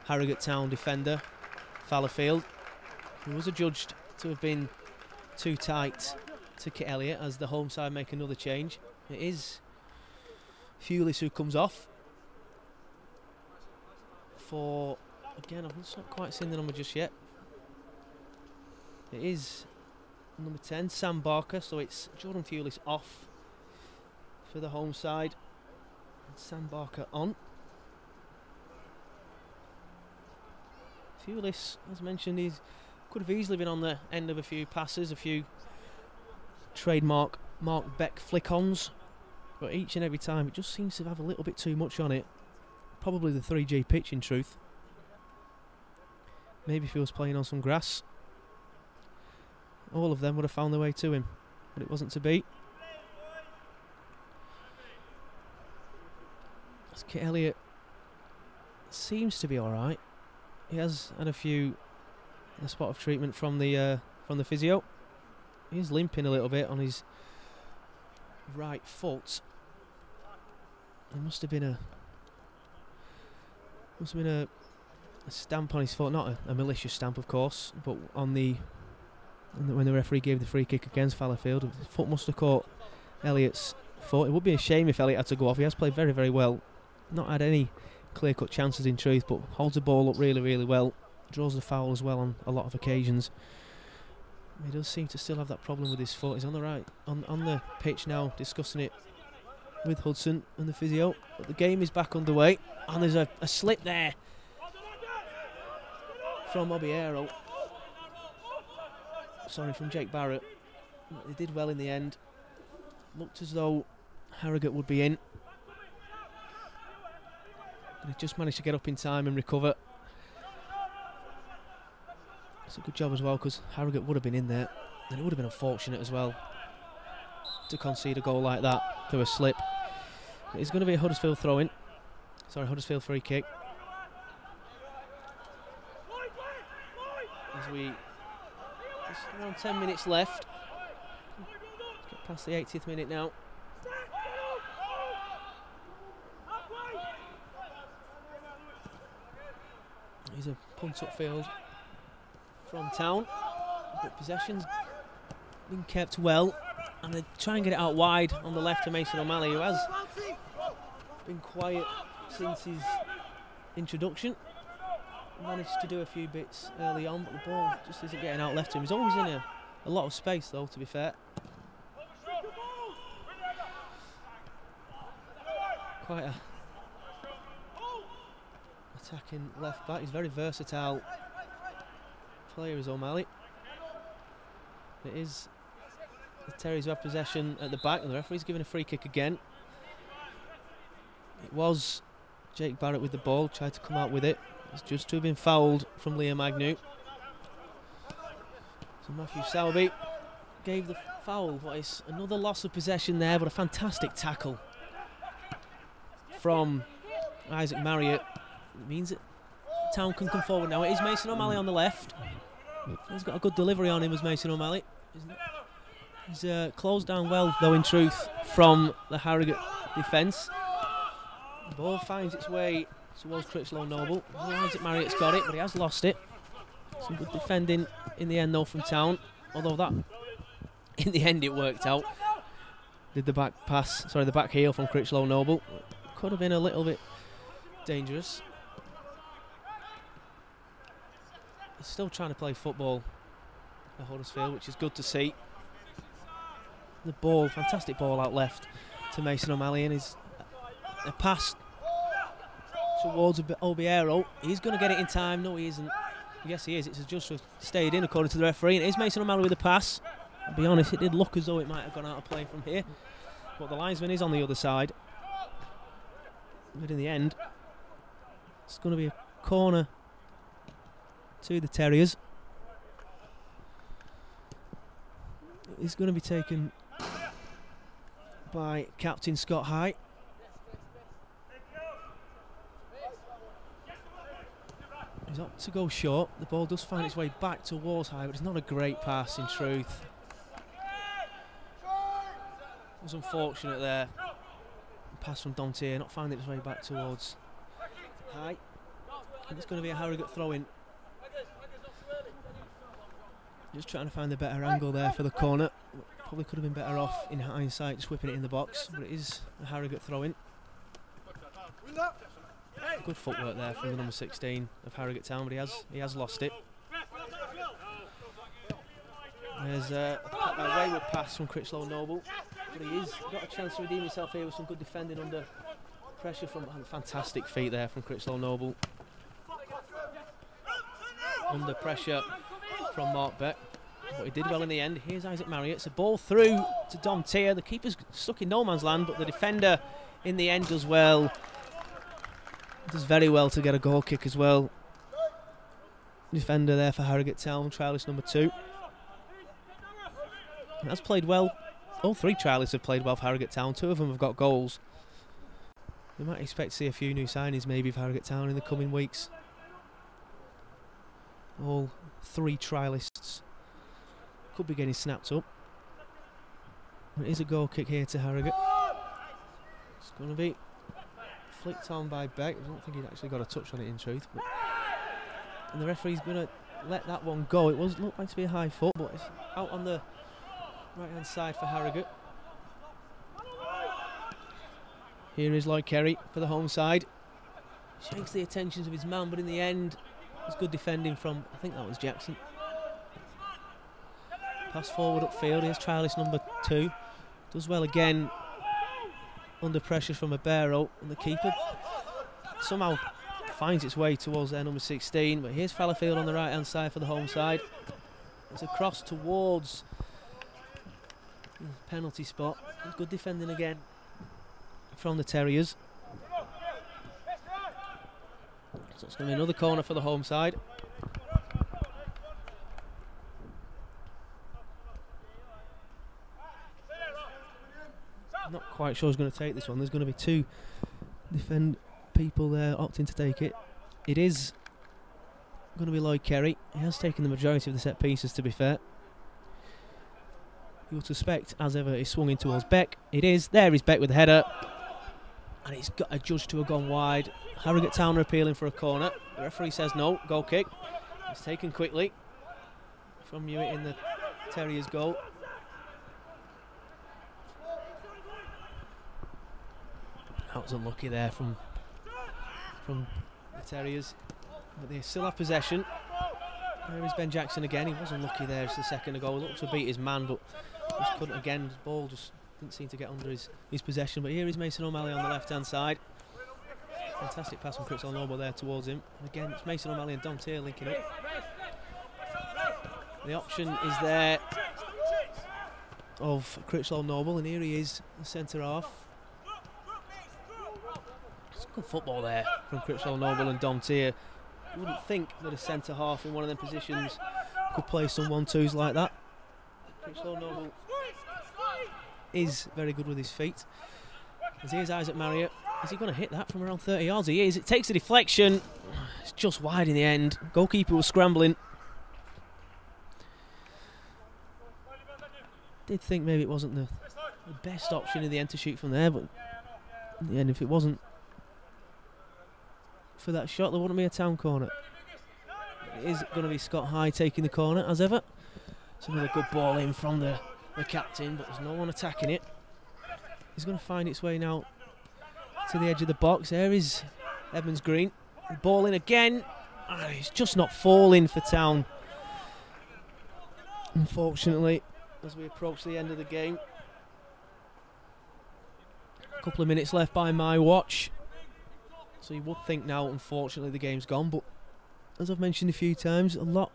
Harrogate Town defender, Fallowfield, who was adjudged to have been too tight to Kit Elliott as the home side make another change. It is Hewlis who comes off for, again, I've not quite seen the number just yet. It is number 10, Sam Barker, so it's Jordan Hewlis off for the home side and Sam Barker on. Hewlis, as mentioned, he could have easily been on the end of a few passes, a few trademark Mark Beck flick-ons, but each and every time it just seems to have a little bit too much on it. Probably the 3G pitch, in truth. Maybe if he was playing on some grass, all of them would have found their way to him, but it wasn't to be. As Kit Elliott seems to be alright. He has had a spot of treatment from the physio. He is limping a little bit on his right foot. There must have been a stamp on his foot, not a malicious stamp, of course, but on when the referee gave the free kick against Fallowfield, his foot must have caught Elliott's foot. It would be a shame if Elliott had to go off. He has played very, very well. Not had any clear-cut chances, in truth, but holds the ball up really, really well. Draws the foul as well on a lot of occasions. He does seem to still have that problem with his foot. He's on the pitch now, discussing it with Hudson and the physio. But the game is back underway, and there's a slip there from Obiero. Sorry, from Jake Barrett. They did well in the end. Looked as though Harrogate would be in. But he just managed to get up in time and recover. It's a good job as well, because Harrogate would have been in there, and it would have been unfortunate as well to concede a goal like that through a slip. It's going to be a Huddersfield throw-in. Sorry, Huddersfield free kick. Just around 10 minutes left. Let's get past the 80th minute now. Here's a punt upfield from Town, but possession's been kept well, and they try and get it out wide on the left to Mason O'Malley, who has been quiet since his introduction. Managed to do a few bits early on, but the ball just isn't getting out left to him. He's always in a A lot of space though, to be fair. Quite a attacking left back. He's very versatile player, is O'Malley. It is the Terriers who have possession at the back, and the referee's giving a free kick again. It was Jake Barrett with the ball, tried to come out with it. It's judged to have been fouled from Liam Agnew. So Matthew Sowerby gave the foul. What is another loss of possession there, but a fantastic tackle from Isaac Marriott. It means that Town can come forward now. It is Mason O'Malley on the left. He's got a good delivery on him, as Mason O'Malley. He's closed down well, though, in truth, from the Harrogate defence. The ball finds its way towards Critchlow Noble. Isaac Marriott's got it, but he has lost it. Some good defending in the end, though, from Town. Although that, in the end, it worked out. Did the back pass, sorry, the back heel from Critchlow Noble. Could have been a little bit dangerous. He's still trying to play football at Huddersfield, which is good to see. The ball, fantastic ball out left to Mason O'Malley, and his a pass towards Obiero. He's going to get it in time. No, he isn't. Yes, he is. It's just stayed in, according to the referee. And it is Mason O'Malley with the pass. I'll be honest, it did look as though it might have gone out of play from here, but the linesman is on the other side. But in the end, it's going to be a corner to the Terriers. It's going to be taken by captain Scott High. He's up to go short. The ball does find its way back towards High, but it's not a great pass in truth. It was unfortunate there. Pass from Dontier, not finding its way back towards High. And it's going to be a Harrogate throw-in. Just trying to find a better angle there for the corner. Probably could have been better off in hindsight just whipping it in the box, but it is a Harrogate throw-in. Good footwork there from the number 16 of Harrogate Town, but he has lost it. There's a wayward pass from Critchlow Noble, but he's got a chance to redeem himself here with some good defending under pressure from fantastic feet there from Critchlow Noble. Under pressure from Mark Beck, but he did well in the end. Here's Isaac Marriott. It's a ball through to Dom Tier. The keeper's stuck in no man's land, but the defender in the end does well. Does very well to get a goal kick as well. Defender there for Harrogate Town, trialist number 2. And has played well. All 3 trialists have played well for Harrogate Town. 2 of them have got goals. We might expect to see a few new signings maybe for Harrogate Town in the coming weeks. All 3 trialists could be getting snapped up. It is a goal kick here to Harrogate. It's going to be flicked on by Beck. I don't think he'd actually got a touch on it in truth. But and the referee's going to let that one go. It looked like to be a high foot, but it's out on the right hand side for Harrogate. Here is Lloyd Kerry for the home side. Shakes the attentions of his man, but in the end, it's good defending from, I think that was Jackson. Pass forward upfield. Here's trialist number 2. Does well again under pressure from Obiero, and the keeper somehow finds its way towards their number 16. But here's Fallowfield on the right hand side for the home side. It's a cross towards the penalty spot. Good defending again from the Terriers. So it's going to be another corner for the home side. Not quite sure who's going to take this one. There's going to be 2 defend people there opting to take it. It is going to be Lloyd Kerry. He has taken the majority of the set pieces, to be fair. You would suspect, as ever, he's swung in towards Beck. It is. There is Beck with the header. And he's got a judge to have gone wide. Harrogate Town are appealing for a corner. The referee says no, goal kick. It's taken quickly from Hewitt in the Terriers' goal. That was unlucky there from the Terriers, but they still have possession. There is Ben Jackson again. He was unlucky there. It's the second goal. Looked to beat his man, but just couldn't again. His ball just didn't seem to get under his possession. But here is Mason O'Malley on the left-hand side. Fantastic pass from Critchlow Noble there towards him. And again, it's Mason O'Malley and Dom Tier linking up. The option is there of Critchlow Noble, and here he is, the centre half. It's good football there from Critchlow Noble and Dom Tier. You wouldn't think that a centre half in one of them positions could play some 1-2s like that. Critchlow Noble is very good with his feet. As here's Isaac Marriott. Is he going to hit that from around 30 yards? He is. It takes a deflection. It's just wide in the end. Goalkeeper was scrambling. Did think maybe it wasn't the best option in the end to shoot from there, but in the end, if it wasn't for that shot, there wouldn't be a Town corner. It is going to be Scott High taking the corner, as ever. It's another good ball in from the captain, but there's no one attacking it. He's going to find its way now to the edge of the box. There is Edmonds Green. The ball in again. It's just not falling for Town, unfortunately, as we approach the end of the game. A couple of minutes left by my watch. So you would think now, unfortunately, the game's gone. But as I've mentioned a few times, a lot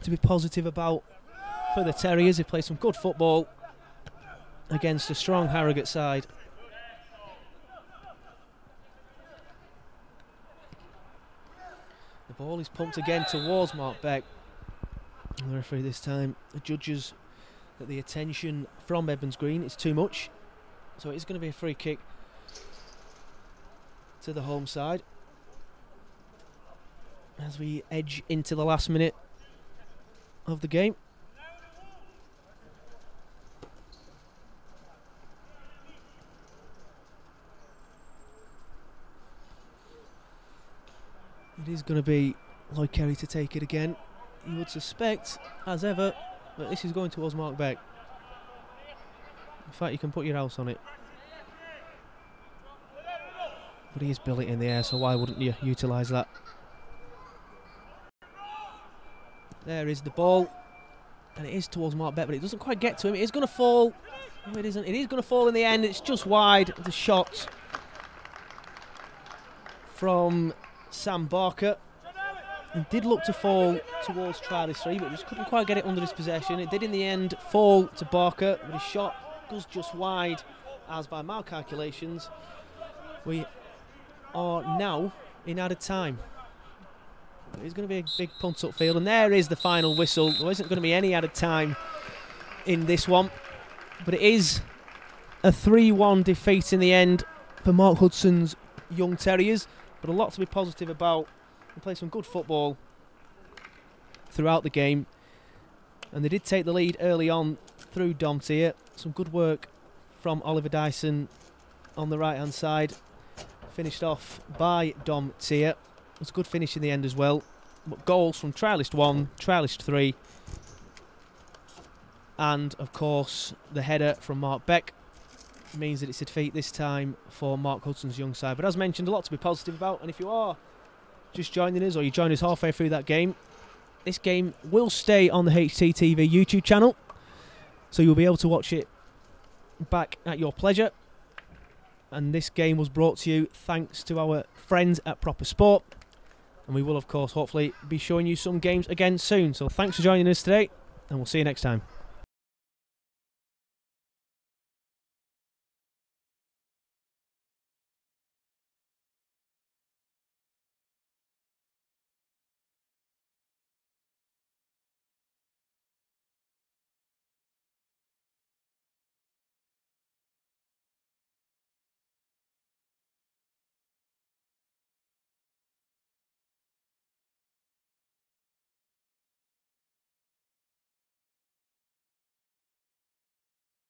to be positive about for the Terriers. They play some good football against a strong Harrogate side. The ball is pumped again towards Mark Beck. And the referee this time judges that the attention from Edmonds Green is too much. So it's going to be a free kick to the home side as we edge into the last minute of the game. It is going to be Lloyd Kerry to take it again. You would suspect, as ever, that this is going towards Mark Beck. In fact, you can put your house on it. But he is built it in the air, so why wouldn't you utilise that? There is the ball, and it is towards Mark Beck, but it doesn't quite get to him. It is going to fall. No, it isn't. It is going to fall in the end. It's just wide. The shot from Sam Barker. It did look to fall towards Trialist 3, but just couldn't quite get it under his possession. It did in the end fall to Barker, but his shot goes just wide, as by my calculations, we are now in added time. It's going to be a big punt upfield, and there is the final whistle. There isn't going to be any added time in this one, but it is a 3-1 defeat in the end for Mark Hudson's Young Terriers, but a lot to be positive about. They played some good football throughout the game, and they did take the lead early on through Dom Tier. Some good work from Oliver Dyson on the right hand side, finished off by Dom Tier. It was a good finish in the end as well. But goals from Trialist 1, Trialist 3, and of course the header from Mark Beck means that it's a defeat this time for Mark Hudson's Young side. But as mentioned, a lot to be positive about, and if you are just joining us, or you joined us halfway through that game, this game will stay on the HTTV YouTube channel, so you'll be able to watch it back at your pleasure. And this game was brought to you thanks to our friends at Proper Sport, and we will of course hopefully be showing you some games again soon. So thanks for joining us today, and we'll see you next time.